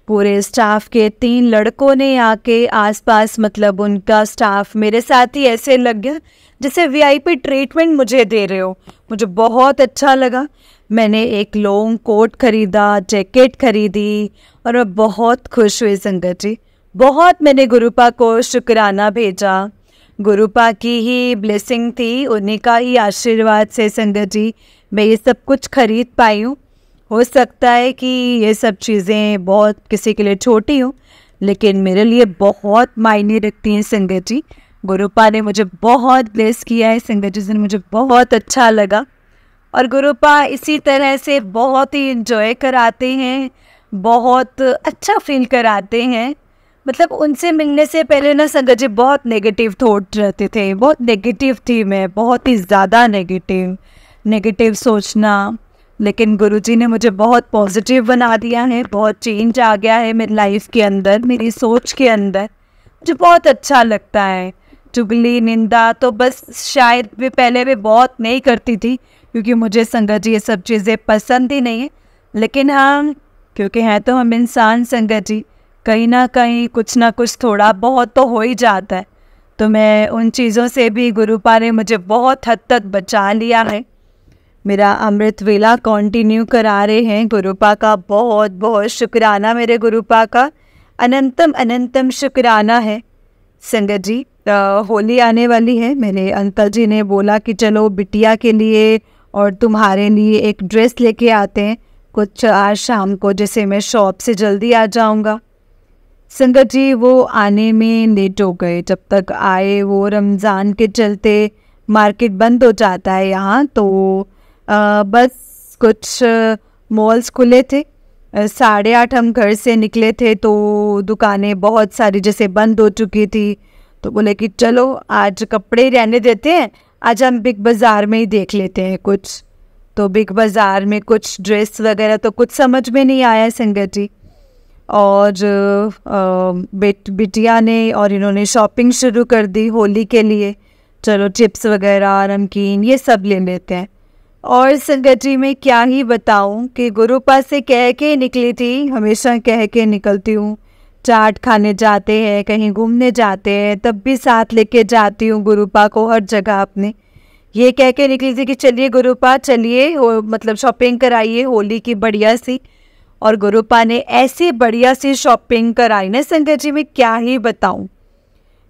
पूरे स्टाफ के 3 लड़कों ने आके आसपास, मतलब उनका स्टाफ मेरे साथ ही ऐसे लग गया जैसे वीआईपी ट्रीटमेंट मुझे दे रहे हो। मुझे बहुत अच्छा लगा। मैंने एक लॉन्ग कोट खरीदा, जैकेट खरीदी और मैं बहुत खुश हुई संगत जी। बहुत मैंने गुरुपा को शुक्राना भेजा। गुरुपा की ही ब्लेसिंग थी, उन्हीं का ही आशीर्वाद से संगत जी मैं ये सब कुछ खरीद पाई हूँ। हो सकता है कि ये सब चीज़ें बहुत किसी के लिए छोटी हो, लेकिन मेरे लिए बहुत मायने रखती हैं संगत जी। गुरुपा ने मुझे बहुत ब्लेस किया है संगत जी से, मुझे बहुत अच्छा लगा। और गुरुपा इसी तरह से बहुत ही इंजॉय कराते हैं, बहुत अच्छा फील कराते हैं। मतलब उनसे मिलने से पहले ना संगत जी बहुत नेगेटिव थॉट रहते थे, बहुत नेगेटिव थी मैं, बहुत ही ज़्यादा नेगेटिव सोचना। लेकिन गुरुजी ने मुझे बहुत पॉजिटिव बना दिया है, बहुत चेंज आ गया है मेरी लाइफ के अंदर, मेरी सोच के अंदर। मुझे बहुत अच्छा लगता है। चुगली निंदा तो बस शायद भी पहले भी बहुत नहीं करती थी, क्योंकि मुझे संगत जी ये सब चीज़ें पसंद ही नहीं है। लेकिन हाँ, क्योंकि हैं तो हम इंसान संगत जी, कहीं ना कहीं कुछ ना कुछ थोड़ा बहुत तो हो ही जाता है। तो मैं उन चीज़ों से भी गुरुपा ने मुझे बहुत हद तक बचा लिया है। मेरा अमृत वेला कंटिन्यू करा रहे हैं। गुरुपा का बहुत बहुत शुक्राना, मेरे गुरुपा का अनंतम अनंतम शुक्राना है संगत जी। होली आने वाली है। मेरे अंकल जी ने बोला कि चलो बिटिया के लिए और तुम्हारे लिए एक ड्रेस लेके आते हैं कुछ आज शाम को, जैसे मैं शॉप से जल्दी आ जाऊंगा। संगत जी वो आने में लेट हो गए। जब तक आए वो रमज़ान के चलते मार्केट बंद हो जाता है यहाँ, तो बस कुछ मॉल्स खुले थे। 8:30 हम घर से निकले थे तो दुकानें बहुत सारी जैसे बंद हो चुकी थी। तो बोले कि चलो आज कपड़े रहने देते हैं, आज हम बिग बाज़ार में ही देख लेते हैं कुछ। तो बिग बाज़ार में कुछ ड्रेस वगैरह तो कुछ समझ में नहीं आया संगत जी। और बिटिया ने और इन्होंने शॉपिंग शुरू कर दी होली के लिए। चलो चिप्स वगैरह, नमकीन, ये सब ले लेते हैं। और संगत जी मैं क्या ही बताऊं कि गुरुपा से कह के निकली थी, हमेशा कह के निकलती हूँ। चाट खाने जाते हैं, कहीं घूमने जाते हैं, तब भी साथ लेके जाती हूँ गुरुपा को हर जगह अपने। ये कह के निकली थी कि चलिए गुरुपा चलिए, मतलब शॉपिंग कराइए होली की बढ़िया सी। और गुरुपा ने ऐसी बढ़िया सी शॉपिंग कराई ना संगत जी, मैं क्या ही बताऊं।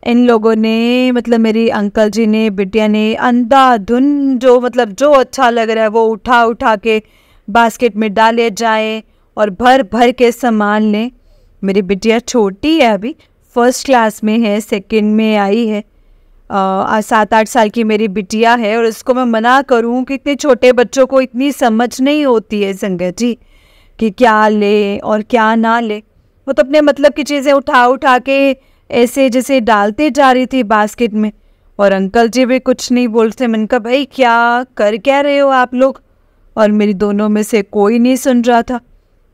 इन लोगों ने, मतलब मेरी अंकल जी ने, बिटिया ने अंधाधुन जो मतलब जो अच्छा लग रहा है वो उठा उठा के बास्केट में डाले जाए और भर भर के सामान लें। मेरी बिटिया छोटी है, अभी 1st क्लास में है, 2nd में आई है। 7-8 साल की मेरी बिटिया है और उसको मैं मना करूं कि इतने छोटे बच्चों को इतनी समझ नहीं होती है संगत जी कि क्या ले और क्या ना ले। वो तो अपने मतलब की चीज़ें उठा उठा के ऐसे जैसे डालते जा रही थी बास्केट में। और अंकल जी भी कुछ नहीं बोलते। मैंने कहा भाई क्या कर क्या रहे हो आप लोग? और मेरी दोनों में से कोई नहीं सुन रहा था।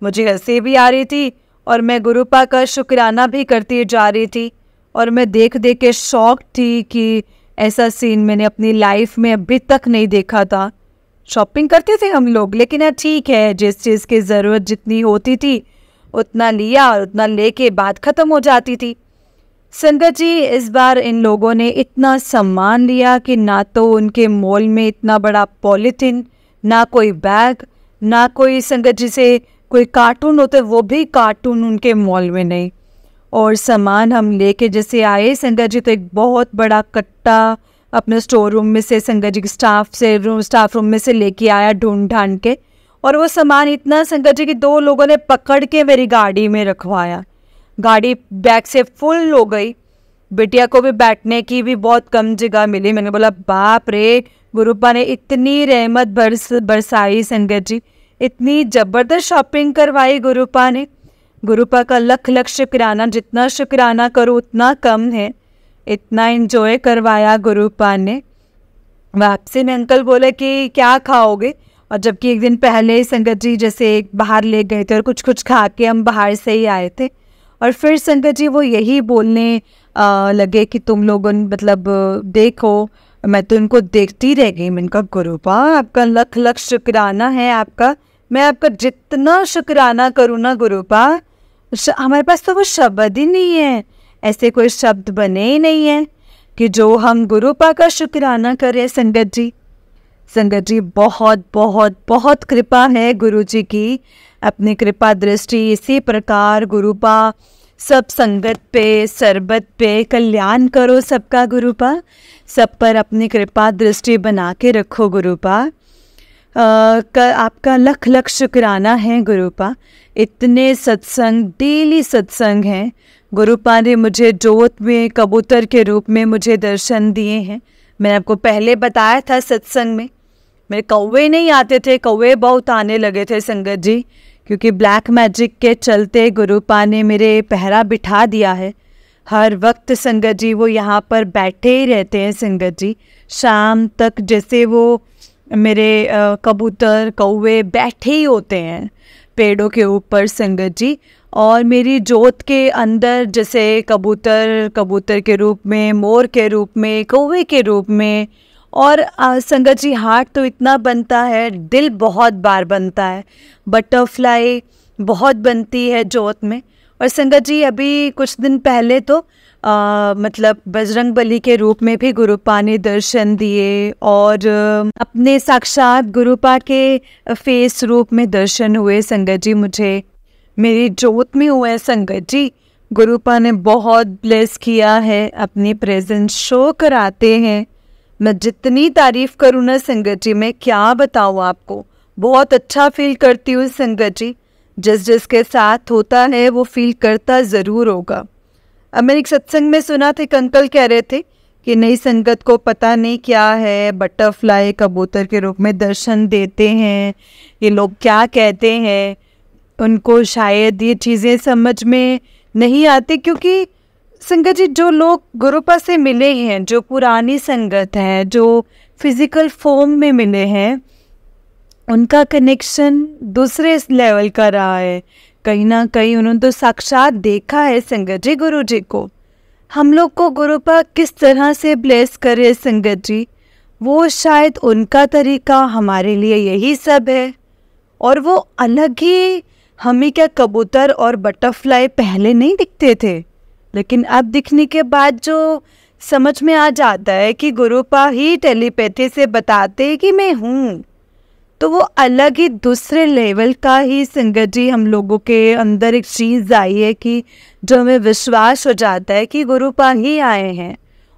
मुझे हंसी भी आ रही थी और मैं गुरुपा का शुक्राना भी करती जा रही थी। और मैं देख देख के शॉक थी कि ऐसा सीन मैंने अपनी लाइफ में अभी तक नहीं देखा था। शॉपिंग करते थे हम लोग, लेकिन यार ठीक है, जिस चीज़ की ज़रूरत जितनी होती थी उतना लिया और उतना लेके बात ख़त्म हो जाती थी। संगत जी इस बार इन लोगों ने इतना सम्मान लिया कि ना तो उनके मॉल में इतना बड़ा पॉलीथिन, ना कोई बैग, ना कोई संगत जी से कोई कार्टून होते, वो भी कार्टून उनके मॉल में नहीं। और सामान हम लेके जैसे आए संगत जी, तो एक बहुत बड़ा कट्टा अपने स्टोर रूम में से संगत जी स्टाफ रूम में से लेके आया ढूंढ ढांड के। और वो सामान इतना संगत जी कि 2 लोगों ने पकड़ के मेरी गाड़ी में रखवाया। गाड़ी बैग से फुल हो गई। बिटिया को भी बैठने की भी बहुत कम जगह मिली। मैंने बोला बाप रे, गुरुपा ने इतनी रहमत बरसाई संगत जी, इतनी ज़बरदस्त शॉपिंग करवाई गुरुपा ने। गुरुपा का लख लख शुक्राना, जितना शुक्राना करो उतना कम है। इतना एंजॉय करवाया गुरुपा ने। वापसी में अंकल बोले कि क्या खाओगे, और जबकि एक दिन पहले संगत जी जैसे बाहर ले गए थे और कुछ कुछ खा के हम बाहर से ही आए थे। और फिर संगत जी वो यही बोलने लगे कि तुम लोगों मतलब देखो, मैं तो इनको देखती रह गई। मैंने कहा गुरुपा आपका लख लख शुक्राना है आपका, मैं आपका जितना शुक्राना करूँ ना गुरुपा, हमारे पास तो वो शब्द ही नहीं है, ऐसे कोई शब्द बने ही नहीं है कि जो हम गुरुपा का शुक्राना करें। संगत जी बहुत बहुत बहुत कृपा है गुरु जी की, अपनी कृपा दृष्टि इसी प्रकार गुरुपा सब संगत पे, सरबत पे कल्याण करो सबका गुरुपा, सब पर अपनी कृपा दृष्टि बना के रखो गुरुपा। आपका लख लख शुक्राना है गुरुपा। इतने सत्संग, डेली सत्संग हैं। गुरुपा ने मुझे जोत में कबूतर के रूप में मुझे दर्शन दिए हैं। मैंने आपको पहले बताया था सत्संग में, मेरे कौवे नहीं आते थे, कौवे बहुत आने लगे थे संगत जी, क्योंकि ब्लैक मैजिक के चलते गुरुपा ने मेरे पहरा बिठा दिया है। हर वक्त संगत जी वो यहाँ पर बैठे ही रहते हैं संगत जी, शाम तक जैसे वो मेरे कबूतर कौवे बैठे ही होते हैं पेड़ों के ऊपर संगत जी। और मेरी जोत के अंदर जैसे कबूतर के रूप में, मोर के रूप में, कौवे के रूप में। और संगत जी हार्ट तो इतना बनता है, दिल बहुत बार बनता है, बटरफ्लाई बहुत बनती है जोत में। और संगत जी अभी कुछ दिन पहले तो मतलब बजरंग बली के रूप में भी गुरुपा ने दर्शन दिए, और अपने साक्षात गुरुपा के फेस रूप में दर्शन हुए संगत जी मुझे, मेरी जोत में हुए संगत जी। गुरुपा ने बहुत ब्लेस किया है, अपनी प्रेजेंस शो कराते हैं। मैं जितनी तारीफ़ करूँ ना संगत जी, मैं क्या बताऊँ आपको, बहुत अच्छा फील करती हूँ संगत जी। जिसके साथ होता है वो फील करता ज़रूर होगा। अब मैंने एक सत्संग में सुना था, एक अंकल कह रहे थे कि नई संगत को पता नहीं क्या है, बटरफ्लाई कबूतर के रूप में दर्शन देते हैं, ये लोग क्या कहते हैं, उनको शायद ये चीज़ें समझ में नहीं आती। क्योंकि संगत जी जो लोग गुरुपा से मिले हैं, जो पुरानी संगत है, जो फिज़िकल फॉर्म में मिले हैं, उनका कनेक्शन दूसरे लेवल का रहा है। कहीं ना कहीं उन्होंने तो साक्षात देखा है संगत जी गुरु जी को। हम लोग को गुरुपा किस तरह से ब्लेस करे संगत जी, वो शायद उनका तरीका हमारे लिए यही सब है। और वो अलग ही, हमें क्या कबूतर और बटरफ्लाई पहले नहीं दिखते थे, लेकिन अब दिखने के बाद जो समझ में आ जाता है कि गुरुपा ही टेलीपैथी से बताते हैं कि मैं हूँ, तो वो अलग ही दूसरे लेवल का ही संगत जी हम लोगों के अंदर एक चीज़ आई है कि जो हमें विश्वास हो जाता है कि गुरुपा ही आए हैं,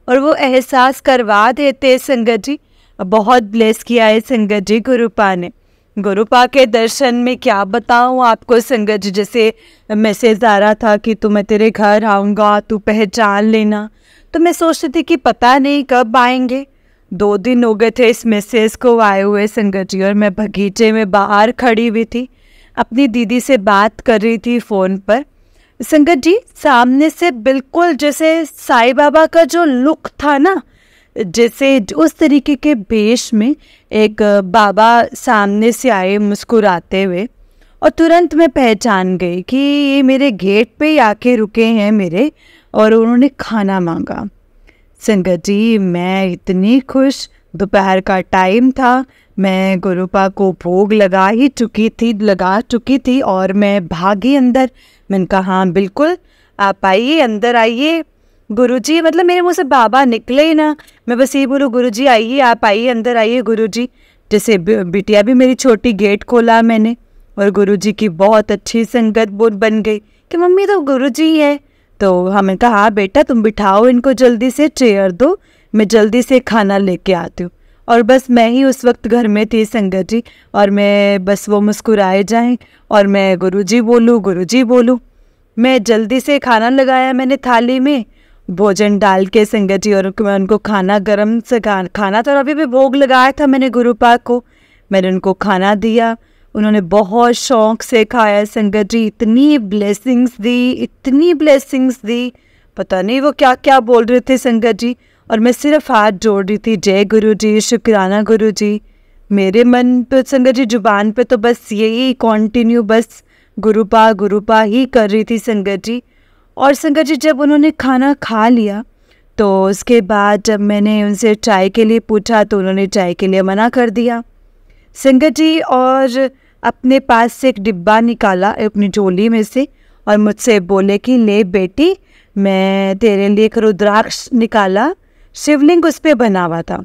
और वो एहसास करवा देते संगत जी। बहुत ब्लेस किया है संगत जी गुरुपा ने। गुरुपा के दर्शन में क्या बताऊँ आपको संगत जी, जैसे मैसेज आ रहा था कि मैं तेरे घर आऊँगा, तू पहचान लेना, तो मैं सोचती थी कि पता नहीं कब आएंगे। 2 दिन हो गए थे इस मैसेज को आए हुए संगत जी, और मैं बगीचे में बाहर खड़ी हुई थी, अपनी दीदी से बात कर रही थी फ़ोन पर संगत जी। सामने से बिल्कुल जैसे साईं बाबा का जो लुक था ना, जैसे उस तरीके के भेष में एक बाबा सामने से आए मुस्कुराते हुए, और तुरंत मैं पहचान गई कि ये मेरे गेट पे ही आके रुके हैं मेरे, और उन्होंने खाना मांगा। संगत जी मैं इतनी खुश, दोपहर का टाइम था, मैं गुरुपा को भोग लगा चुकी थी और मैं भागी अंदर। मैंने कहा हाँ बिल्कुल आप आइए, अंदर आइए गुरुजी, मतलब मेरे मुँह से बाबा निकले ही ना, मैं बस ये बोलूँ गुरुजी आइए, आप आइए, अंदर आइए गुरुजी। जैसे बिटिया भी मेरी छोटी गेट खोला मैंने, और गुरुजी की बहुत अच्छी संगत बन गई कि मम्मी तो गुरुजी है। तो हमें कहा हाँ बेटा तुम बिठाओ इनको, जल्दी से चेयर दो, मैं जल्दी से खाना लेके आती हूँ। और बस मैं ही उस वक्त घर में थी संगत जी, और मैं बस वो मुस्कुराए जाएं और मैं गुरुजी बोलूँ। मैं जल्दी से खाना लगाया मैंने थाली में, भोजन डाल के संगत जी, और मैं उनको खाना गरम से खाना तो अभी भी भोग लगाया था मैंने गुरुपा को, मैंने उनको खाना दिया, उन्होंने बहुत शौक़ से खाया संगत जी। इतनी ब्लेसिंग्स दी, पता नहीं वो क्या क्या बोल रहे थे संगत जी, और मैं सिर्फ हाथ जोड़ रही थी, जय गुरु जी, शुक्राना गुरु जी। मेरे मन पे संगत जी जुबान पे तो बस यही कंटिन्यू बस गुरुपा ही कर रही थी संगत जी। और संगत जी जब उन्होंने खाना खा लिया तो उसके बाद जब मैंने उनसे चाय के लिए पूछा तो उन्होंने चाय के लिए मना कर दिया संगत जी। और अपने पास से एक डिब्बा निकाला अपनी झोली में से और मुझसे बोले कि ले बेटी, मैं तेरे लिए एक रुद्राक्ष निकाला, शिवलिंग उस पर बना हुआ था,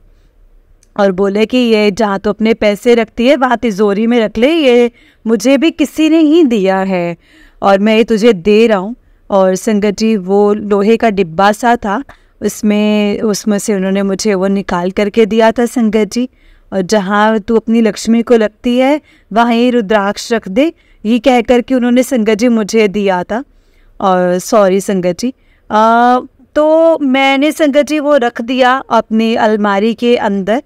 और बोले कि ये जहाँ तो अपने पैसे रखती है वहाँ तिजोरी में रख ले, ये मुझे भी किसी ने ही दिया है और मैं ये तुझे दे रहा हूँ। और संगत जी वो लोहे का डिब्बा सा था, उसमें से उन्होंने मुझे वो निकाल करके दिया था संगत जी। और जहाँ तू अपनी लक्ष्मी को लगती है वहाँ ये रुद्राक्ष रख दे, ये कह कर के उन्होंने संगत जी मुझे दिया था। और सॉरी संगत जी, तो मैंने संगत जी वो रख दिया अपनी अलमारी के अंदर,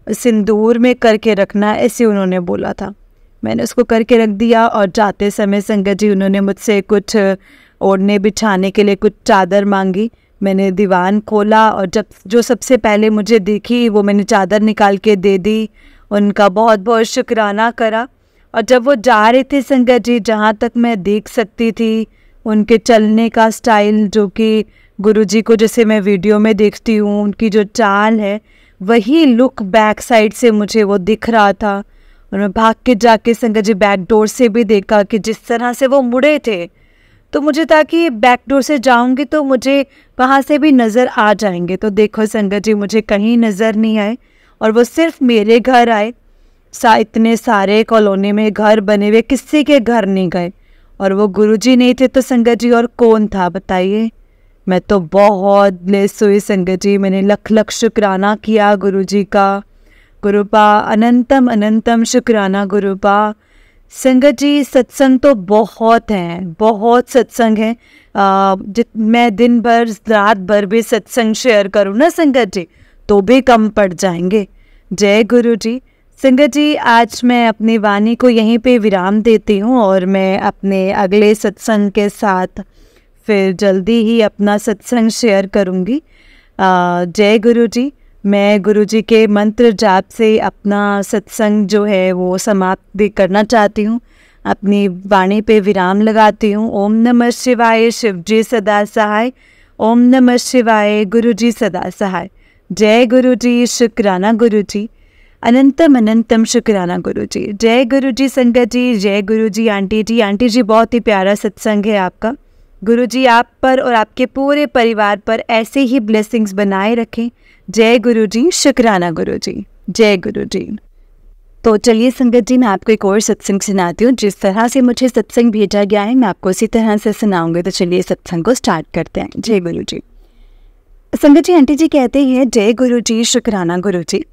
सिंदूर में करके रखना ऐसे उन्होंने बोला था। मैंने उसको करके रख दिया और जाते समय संगत जी उन्होंने मुझसे कुछ ओढ़ने बिछाने के लिए कुछ चादर मांगी। मैंने दीवान खोला और जब जो सबसे पहले मुझे दिखी वो मैंने चादर निकाल के दे दी, उनका बहुत बहुत शुक्राना करा। और जब वो जा रहे थे संगत जी, जहाँ तक मैं देख सकती थी उनके चलने का स्टाइल, जो कि गुरुजी को जैसे मैं वीडियो में देखती हूँ, उनकी जो चाल है वही लुक बैक साइड से मुझे वो दिख रहा था। और मैं भाग के जाके संगत जी बैक डोर से भी देखा कि जिस तरह से वो मुड़े थे, तो मुझे था कि बैक डोर से जाऊंगी तो मुझे वहाँ से भी नज़र आ जाएंगे। तो देखो संगत जी मुझे कहीं नज़र नहीं आए और वो सिर्फ मेरे घर आए। इतने सारे कॉलोनी में घर बने हुए, किसी के घर नहीं गए और वो गुरुजी नहीं थे तो संगत जी और कौन था बताइए। मैं तो बहुत ब्लेस हुई संगत जी, मैंने लख लख शुक्राना किया गुरुजी का। गुरुपा अनंतम अनंतम शुक्राना गुरुपा। संगत जी सत्संग तो बहुत हैं, बहुत सत्संग हैं। मैं दिन भर रात भर भी सत्संग शेयर करूँ ना संगत जी तो भी कम पड़ जाएंगे। जय गुरु जी। संगत जी आज मैं अपनी वाणी को यहीं पे विराम देती हूँ और मैं अपने अगले सत्संग के साथ फिर जल्दी ही अपना सत्संग शेयर करूँगी। जय गुरु जी। मैं गुरुजी के मंत्र जाप से अपना सत्संग जो है वो समाप्त भी करना चाहती हूँ, अपनी वाणी पे विराम लगाती हूँ। ओम नमः शिवाय, शिव जी सदा सहाय। ओम नमः शिवाय, गुरुजी सदा सहाय। जय गुरुजी, शुक्राना गुरुजी, अनंतम अनंतम शुक्राना गुरुजी। जय गुरुजी संगत जी, जय गुरुजी आंटी जी। आंटी जी बहुत ही प्यारा सत्संग है आपका। गुरुजी आप पर और आपके पूरे परिवार पर ऐसे ही ब्लेसिंग्स बनाए रखें। जय गुरुजी, शुक्राना गुरुजी। जय गुरुजी। तो चलिए संगत जी मैं आपको एक और सत्संग सुनाती हूँ। जिस तरह से मुझे सत्संग भेजा गया है मैं आपको उसी तरह से सुनाऊंगी। तो चलिए सत्संग को स्टार्ट करते हैं। जय गुरुजी। संगत जी आंटी जी कहते हैं जय गुरुजी, शुक्राना गुरुजी।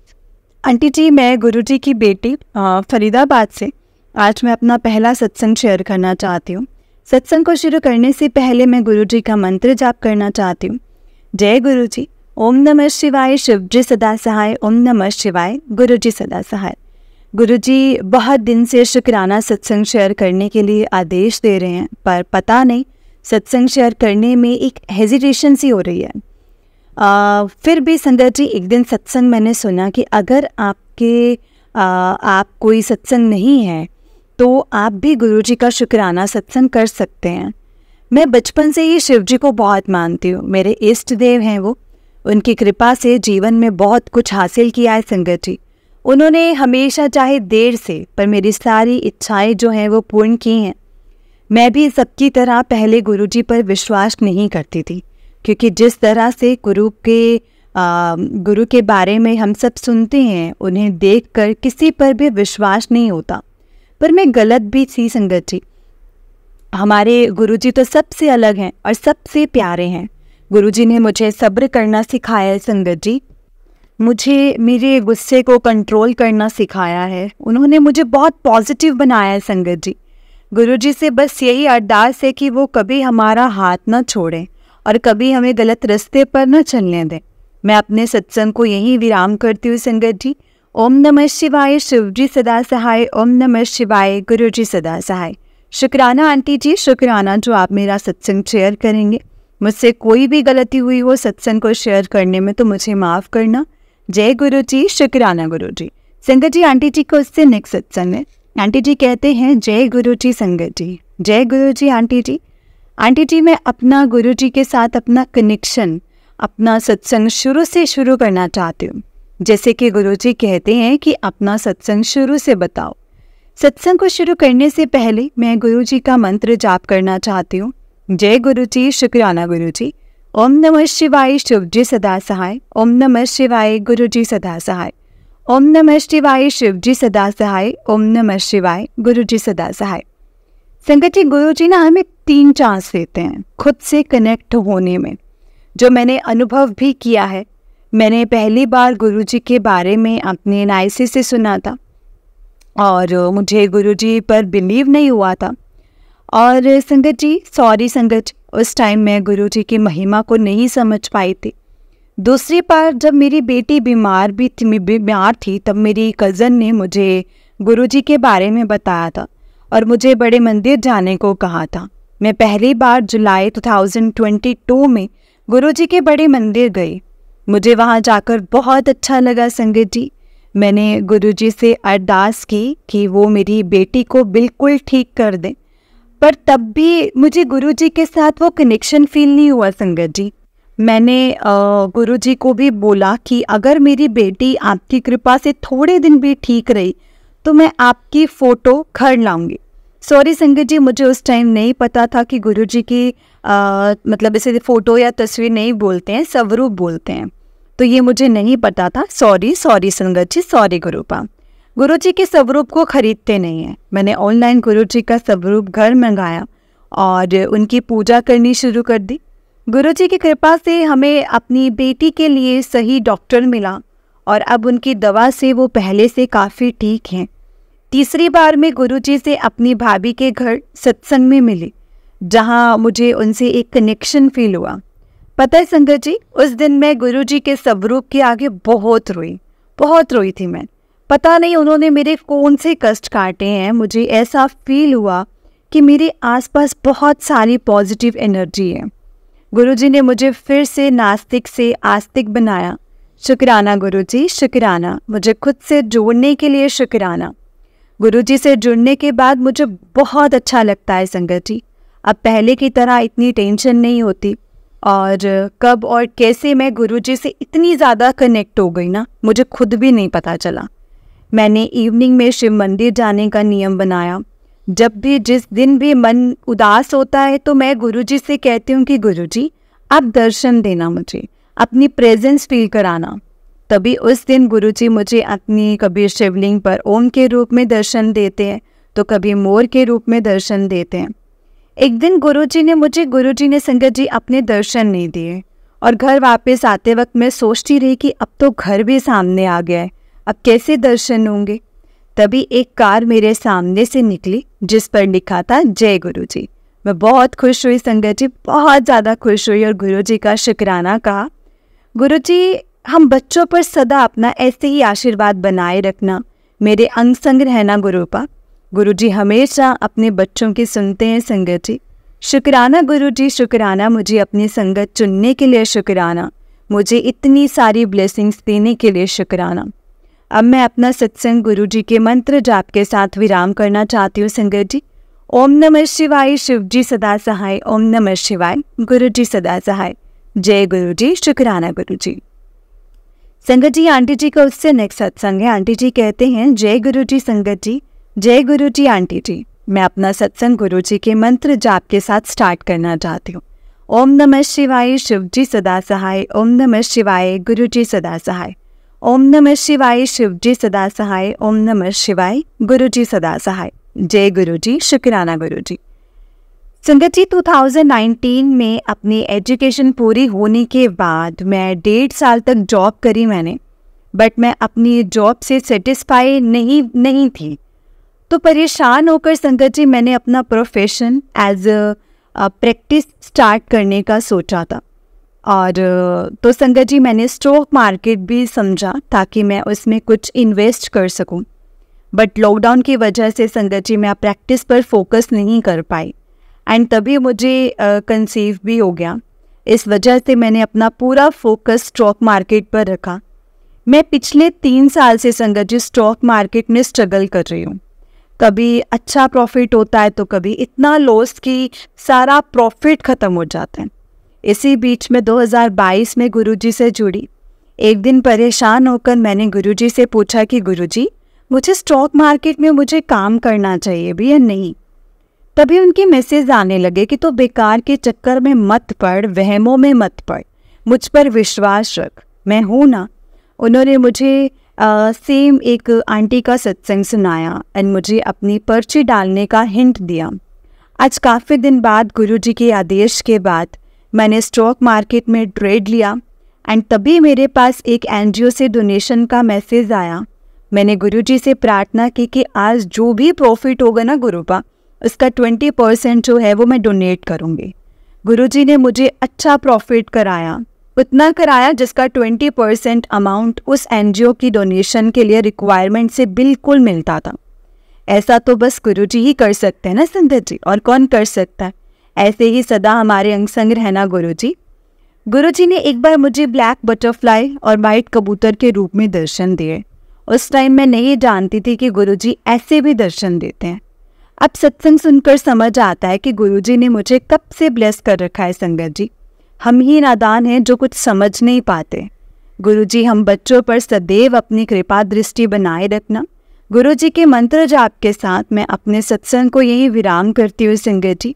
आंटी जी मैं गुरुजी की बेटी फरीदाबाद से आज मैं अपना पहला सत्संग शेयर करना चाहती हूँ। सत्संग को शुरू करने से पहले मैं गुरुजी का मंत्र जाप करना चाहती हूँ। जय गुरुजी। ओम नमः शिवाय, शिव जी सदा सहाय। ओम नमः शिवाय, गुरुजी सदा सहाय। गुरुजी बहुत दिन से शुक्राना सत्संग शेयर करने के लिए आदेश दे रहे हैं, पर पता नहीं सत्संग शेयर करने में एक हेजिटेशन सी हो रही है। फिर भी संगत जी एक दिन सत्संग मैंने सुना कि अगर आप कोई सत्संग नहीं है तो आप भी गुरुजी का शुक्राना सत्संग कर सकते हैं। मैं बचपन से ही शिव जी को बहुत मानती हूँ, मेरे इष्ट देव हैं वो। उनकी कृपा से जीवन में बहुत कुछ हासिल किया है संगत जी। उन्होंने हमेशा चाहे देर से पर मेरी सारी इच्छाएं जो हैं वो पूर्ण की हैं। मैं भी सबकी तरह पहले गुरुजी पर विश्वास नहीं करती थी, क्योंकि जिस तरह से गुरु के बारे में हम सब सुनते हैं उन्हें देखकर किसी पर भी विश्वास नहीं होता। पर मैं गलत भी थी संगत जी। हमारे गुरुजी तो सबसे अलग हैं और सबसे प्यारे हैं। गुरुजी ने मुझे सब्र करना सिखाया है संगत जी। मुझे मेरे गुस्से को कंट्रोल करना सिखाया है। उन्होंने मुझे बहुत पॉजिटिव बनाया है संगत जी। गुरुजी से बस यही अरदास है कि वो कभी हमारा हाथ न छोड़ें और कभी हमें गलत रास्ते पर न चलने दें। मैं अपने सत्संग को यहीं विराम करती हूँ संगत जी। ओम नमः शिवाय, शिव जी सदा सहाय। ओम नमः शिवाय, गुरुजी सदा सहाय। शुक्राना आंटी जी, शुक्राना जो आप मेरा सत्संग शेयर करेंगे। मुझसे कोई भी गलती हुई हो सत्संग को शेयर करने में तो मुझे माफ़ करना। जय गुरु जी, शुक्राना गुरु जी। संगत जी, आंटी जी को उससे नेक्स्ट सत्संग है। आंटी जी कहते हैं, जय गुरु जी संगत जी। जय गुरु जी आंटी जी। आंटी जी, मैं अपना गुरु जी के साथ अपना कनेक्शन, अपना सत्संग शुरू से शुरू करना चाहती हूँ। जैसे कि गुरु जी कहते हैं कि अपना सत्संग शुरू से बताओ। सत्संग को शुरू करने से पहले मैं गुरु जी का मंत्र जाप करना चाहती हूँ। जय गुरु जी, शुक्राना गुरु जी। ओम नमः शिवाय, शिव जी सदा सहाय। ओम नमः शिवाय, गुरु जी सदा सहाय। ओम नमः शिवाय, शिव जी सदा सहाय। ओम नमः शिवाय, गुरु जी सदा सहाय। संगत जी, गुरु जी ना हमें 3 चांस देते हैं खुद से कनेक्ट होने में, जो मैंने अनुभव भी किया है। मैंने पहली बार गुरु जी के बारे में अपने नायसे से सुना था और मुझे गुरु जी पर बिलीव नहीं हुआ था। और संगत जी, सॉरी संगत जी, उस टाइम मैं गुरु जी की महिमा को नहीं समझ पाई थी। दूसरी बार जब मेरी बेटी बीमार थी, तब मेरी कज़न ने मुझे गुरु जी के बारे में बताया था और मुझे बड़े मंदिर जाने को कहा था। मैं पहली बार जुलाई 2022 में गुरु जी के बड़े मंदिर गई। मुझे वहाँ जाकर बहुत अच्छा लगा संगत जी। मैंने गुरु जी से अरदास की कि वो मेरी बेटी को बिल्कुल ठीक कर दें, पर तब भी मुझे गुरु जी के साथ वो कनेक्शन फील नहीं हुआ संगत जी। मैंने गुरु जी को भी बोला कि अगर मेरी बेटी आपकी कृपा से थोड़े दिन भी ठीक रही तो मैं आपकी फ़ोटो घर लाऊंगी। सॉरी संगत जी, मुझे उस टाइम नहीं पता था कि गुरु जी की मतलब इसे फ़ोटो या तस्वीर नहीं बोलते हैं, स्वरूप बोलते हैं, तो ये मुझे नहीं पता था। सॉरी संगत जी, सॉरी गुरुपा। गुरु जी के स्वरूप को खरीदते नहीं हैं। मैंने ऑनलाइन गुरु जी का स्वरूप घर मंगाया और उनकी पूजा करनी शुरू कर दी। गुरु जी की कृपा से हमें अपनी बेटी के लिए सही डॉक्टर मिला और अब उनकी दवा से वो पहले से काफ़ी ठीक हैं। तीसरी बार मैं गुरु जी से अपनी भाभी के घर सत्संग में मिली, जहाँ मुझे उनसे एक कनेक्शन फील हुआ। पता है संगत जी, उस दिन मैं गुरु जी के स्वरूप के आगे बहुत रोई थी मैं। पता नहीं उन्होंने मेरे कौन से कष्ट काटे हैं। मुझे ऐसा फील हुआ कि मेरे आसपास बहुत सारी पॉजिटिव एनर्जी है। गुरु जी ने मुझे फिर से नास्तिक से आस्तिक बनाया। शुक्राना गुरु जी, शुक्राना। मुझे खुद से जोड़ने के लिए शुक्राना। गुरु जी से जुड़ने के बाद मुझे बहुत अच्छा लगता है संगत जी। अब पहले की तरह इतनी टेंशन नहीं होती और कब और कैसे मैं गुरु जी से इतनी ज़्यादा कनेक्ट हो गई ना, मुझे खुद भी नहीं पता चला। मैंने इवनिंग में शिव मंदिर जाने का नियम बनाया। जब भी जिस दिन भी मन उदास होता है तो मैं गुरुजी से कहती हूँ कि गुरुजी आप दर्शन देना, मुझे अपनी प्रेजेंस फील कराना। तभी उस दिन गुरुजी मुझे अपनी कभी शिवलिंग पर ओम के रूप में दर्शन देते हैं तो कभी मोर के रूप में दर्शन देते हैं। एक दिन गुरुजी ने संगत जी अपने दर्शन नहीं दिए और घर वापस आते वक्त मैं सोचती रही कि अब तो घर भी सामने आ गया है, अब कैसे दर्शन होंगे। तभी एक कार मेरे सामने से निकली जिस पर लिखा था जय गुरु जी। मैं बहुत खुश हुई संगत जी, बहुत ज़्यादा खुश हुई और गुरु जी का शुक्राना कहा। गुरु जी, हम बच्चों पर सदा अपना ऐसे ही आशीर्वाद बनाए रखना, मेरे अंग संग रहना गुरुपा। गुरु जी हमेशा अपने बच्चों की सुनते हैं संगत जी। शुक्राना गुरु जी, शुक्राना। मुझे अपनी संगत चुनने के लिए शुक्राना, मुझे इतनी सारी ब्लेसिंग्स देने के लिए शुक्राना। अब मैं अपना सत्संग गुरु जी के मंत्र जाप के साथ विराम करना चाहती हूँ संगत जी। ओम नमः शिवाय, शिव जी सदा सहाय। ओम नमः शिवाय, गुरु जी सदा सहाय। जय गुरु जी, शुक्राना गुरु जी। संगत जी, आंटी जी का उससे नेक्स्ट सत्संग है। आंटी जी कहते हैं, जय गुरु जी संगत जी। जय गुरु जी आंटी जी। मैं अपना सत्संग गुरु जी के मंत्र जाप के साथ स्टार्ट करना चाहती हूँ। ओम नमः शिवाय, शिव जी सदा सहाय। ओम नमः शिवाय, गुरु जी सदा सहाय। ओम नमः शिवाय, शिव जी सदा सहाय। ओम नमः शिवाय, गुरु जी सदा सहाय। जय गुरु जी, शुक्राना गुरु जी। संगत जी, 2019 में अपनी एजुकेशन पूरी होने के बाद मैं 1.5 साल तक जॉब करी मैंने, बट मैं अपनी जॉब से सेटिस्फाई नहीं थी। तो परेशान होकर संगत जी मैंने अपना profession as a practice start करने का सोचा था। और तो संगत जी मैंने स्टॉक मार्केट भी समझा ताकि मैं उसमें कुछ इन्वेस्ट कर सकूं, बट लॉकडाउन की वजह से संगत जी मैं प्रैक्टिस पर फोकस नहीं कर पाई एंड तभी मुझे कंसीव भी हो गया। इस वजह से मैंने अपना पूरा फोकस स्टॉक मार्केट पर रखा। मैं पिछले 3 साल से संगत जी स्टॉक मार्केट में स्ट्रगल कर रही हूँ। कभी अच्छा प्रॉफिट होता है तो कभी इतना लॉस कि सारा प्रॉफिट ख़त्म हो जाता है। इसी बीच में 2022 में गुरुजी से जुड़ी। एक दिन परेशान होकर मैंने गुरुजी से पूछा कि गुरुजी, मुझे स्टॉक मार्केट में मुझे काम करना चाहिए भी या नहीं। तभी उनके मैसेज आने लगे कि तो बेकार के चक्कर में मत पड़, वहमों में मत पड़, मुझ पर विश्वास रख, मैं हूँ ना। उन्होंने मुझे सेम एक आंटी का सत्संग सुनाया एंड मुझे अपनी पर्ची डालने का हिंट दिया। आज काफ़ी दिन बाद गुरुजी के आदेश के बाद मैंने स्टॉक मार्केट में ट्रेड लिया एंड तभी मेरे पास एक एनजीओ से डोनेशन का मैसेज आया। मैंने गुरुजी से प्रार्थना की कि आज जो भी प्रॉफिट होगा ना गुरुपा, उसका 20% जो है वो मैं डोनेट करूँगी। गुरुजी ने मुझे अच्छा प्रॉफिट कराया, उतना कराया जिसका 20% अमाउंट उस एनजीओ की डोनेशन के लिए रिक्वायरमेंट से बिल्कुल मिलता था। ऐसा तो बस गुरुजी ही कर सकते हैं ना संगत जी, और कौन कर सकता है। ऐसे ही सदा हमारे अंग संग रहना गुरुजी। गुरुजी ने एक बार मुझे ब्लैक बटरफ्लाई और वाइट कबूतर के रूप में दर्शन दिए। उस टाइम मैं नहीं जानती थी कि गुरुजी ऐसे भी दर्शन देते हैं। अब सत्संग सुनकर समझ आता है कि गुरुजी ने मुझे कब से ब्लेस कर रखा है संगत जी। हम ही नादान हैं जो कुछ समझ नहीं पाते। गुरुजी हम बच्चों पर सदैव अपनी कृपा दृष्टि बनाए रखना। गुरुजी के मंत्र जाप के साथ मैं अपने सत्संग को यही विराम करती हूँ संगत जी।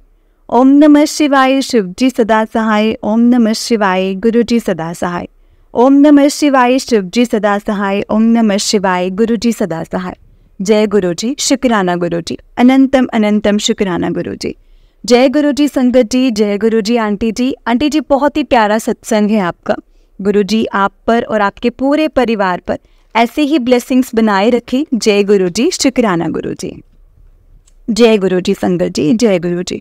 ओम नमः शिवाय, शिव जी सदा सहाय। ओम नमः शिवाय, गुरुजी सदा सहाय। ओम नमः शिवाय, शिव जी सदा सहाय। ओम नमः शिवाय, गुरुजी सदा सहाय। जय गुरुजी, शुक्राना गुरुजी, अनंतम अनंतम शुक्राना गुरुजी। जय गुरुजी संगत जी, जय गुरुजी आंटी जी। आंटी जी बहुत ही प्यारा सत्संग है आपका। गुरुजी आप पर और आपके पूरे परिवार पर ऐसे ही ब्लेसिंग्स बनाए रखें। जय गुरुजी, शुक्राना गुरुजी। जय गुरुजी संगत जी, जय गुरुजी।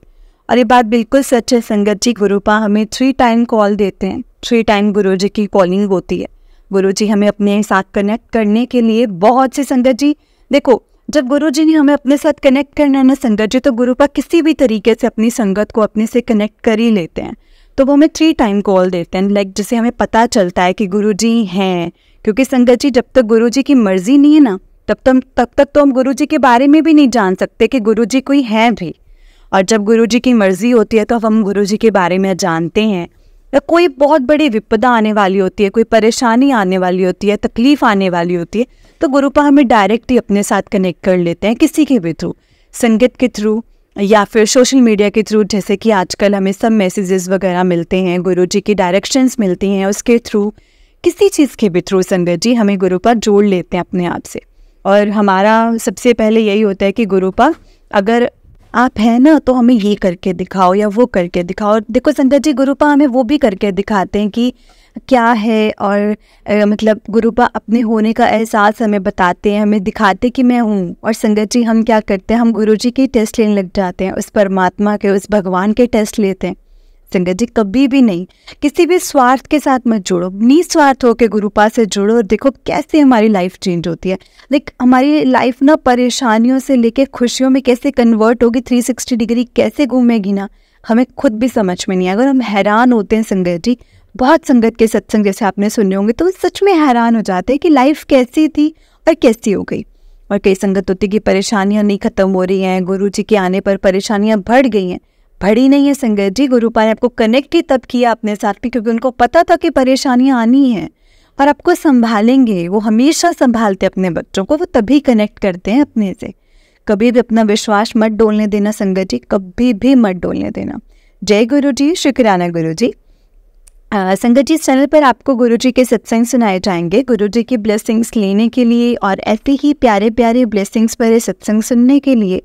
और ये बात बिल्कुल सच है संगत जी। गुरुपा हमें 3 टाइम कॉल देते हैं, 3 टाइम गुरुजी की कॉलिंग होती है। गुरुजी हमें अपने साथ कनेक्ट करने के लिए बहुत से संगत जी, देखो जब गुरुजी ने हमें अपने साथ कनेक्ट करना है ना संगत जी, तो गुरुपा किसी भी तरीके से अपनी संगत को अपने से कनेक्ट कर ही लेते हैं। तो वो हमें 3 टाइम कॉल देते हैं, लाइक जिससे हमें पता चलता है कि गुरुजी हैं। क्योंकि संगत जी जब तक गुरुजी की मर्जी नहीं है ना, तब तक तो हम गुरुजी के बारे में भी नहीं जान सकते कि गुरुजी कोई है भी। और जब गुरुजी की मर्जी होती है तो हम गुरुजी के बारे में जानते हैं। या कोई बहुत बड़ी विपदा आने वाली होती है, कोई परेशानी आने वाली होती है, तकलीफ आने वाली होती है, तो गुरुपा हमें डायरेक्ट ही अपने साथ कनेक्ट कर लेते हैं, किसी के भी थ्रू, संगीत के थ्रू या फिर सोशल मीडिया के थ्रू। जैसे कि आजकल हमें सब मैसेजेस वगैरह मिलते हैं, गुरुजी की डायरेक्शंस मिलती हैं, उसके थ्रू, किसी चीज़ के भी थ्रू संगत जी हमें गुरुपा जोड़ लेते हैं अपने आप से। और हमारा सबसे पहले यही होता है कि गुरुपा अगर आप हैं ना तो हमें ये करके दिखाओ या वो करके दिखाओ। देखो संगत जी गुरुपा हमें वो भी करके दिखाते हैं कि क्या है, और मतलब गुरुपा अपने होने का एहसास हमें बताते हैं, हमें दिखाते कि मैं हूँ। और संगत जी हम क्या करते हैं, हम गुरुजी के टेस्ट लेने लग जाते हैं, उस परमात्मा के, उस भगवान के टेस्ट लेते हैं। संगत जी कभी भी नहीं, किसी भी स्वार्थ के साथ मत जुड़ो, निस्वार्थ होकर गुरुपा से जुड़ो और देखो कैसे हमारी लाइफ चेंज होती है। लाइक हमारी लाइफ ना परेशानियों से लेके खुशियों में कैसे कन्वर्ट होगी, 360 डिग्री कैसे घूमेगी ना, हमें खुद भी समझ में नहीं। अगर हम हैरान होते हैं संगत जी, बहुत संगत के सत्संग जैसे आपने सुने होंगे, तो सच में हैरान हो जाते हैं कि लाइफ कैसी थी और कैसी हो गई। और कई संगत होती कि परेशानियाँ नहीं खत्म हो रही हैं, गुरुजी के आने पर परेशानियाँ बढ़ गई हैं। बढ़ी नहीं है संगत जी, गुरुपा ने आपको कनेक्ट ही तब किया अपने साथ में क्योंकि उनको पता था कि परेशानियां आनी हैं और आपको संभालेंगे। वो हमेशा संभालते अपने बच्चों को, वो तभी कनेक्ट करते हैं अपने से। कभी भी अपना विश्वास मत डोलने देना संगत जी, कभी भी मत डोलने देना। जय गुरु जी, शुक्राना गुरु जी। संगत जी इस चैनल पर आपको गुरु जी के सत्संग सुनाए जाएंगे। गुरु जी की ब्लेसिंग्स लेने के लिए और ऐसे ही प्यारे प्यारे ब्लेसिंग्स पर सत्संग सुनने के लिए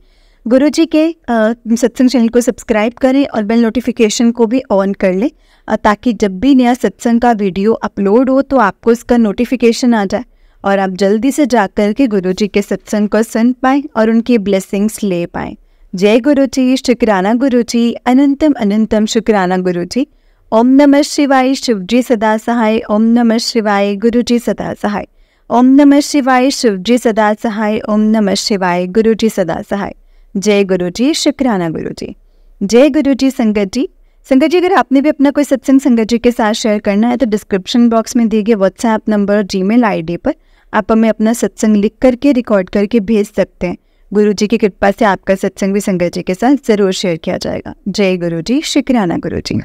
गुरु जी के सत्संग चैनल को सब्सक्राइब करें और बेल नोटिफिकेशन को भी ऑन कर लें ताकि जब भी नया सत्संग का वीडियो अपलोड हो तो आपको इसका नोटिफिकेशन आ जाए और आप जल्दी से जाकर के गुरु जी के सत्संग को सुन पाएँ और उनकी ब्लेसिंग्स ले पाएँ। जय गुरु जी, शुक्राना गुरु जी, अनंतम अनंतम शुक्राना गुरु जी। ओम नमः शिवाय, शिव जी सदा सहाय। ओम नमः शिवाय, गुरु जी सदा सहाय। ओम नमः शिवाय, शिव जी सदा सहाय। ओम नमः शिवाय, गुरु जी सदा सहाय। जय गुरु जी, शुक्राना गुरु जी। जय गुरु जी संगत जी। संगत जी, अगर आपने भी अपना कोई सत्संग संगत जी के साथ शेयर करना है तो डिस्क्रिप्शन बॉक्स में दिए गए व्हाट्सएप नंबर और जीमेल आईडी पर आप हमें अपना सत्संग लिख करके रिकॉर्ड करके भेज सकते हैं। गुरु जी की कृपा से आपका सत्संग भी संगत जी के साथ ज़रूर शेयर किया जाएगा। जय गुरु जी, शुक्राना गुरु जी।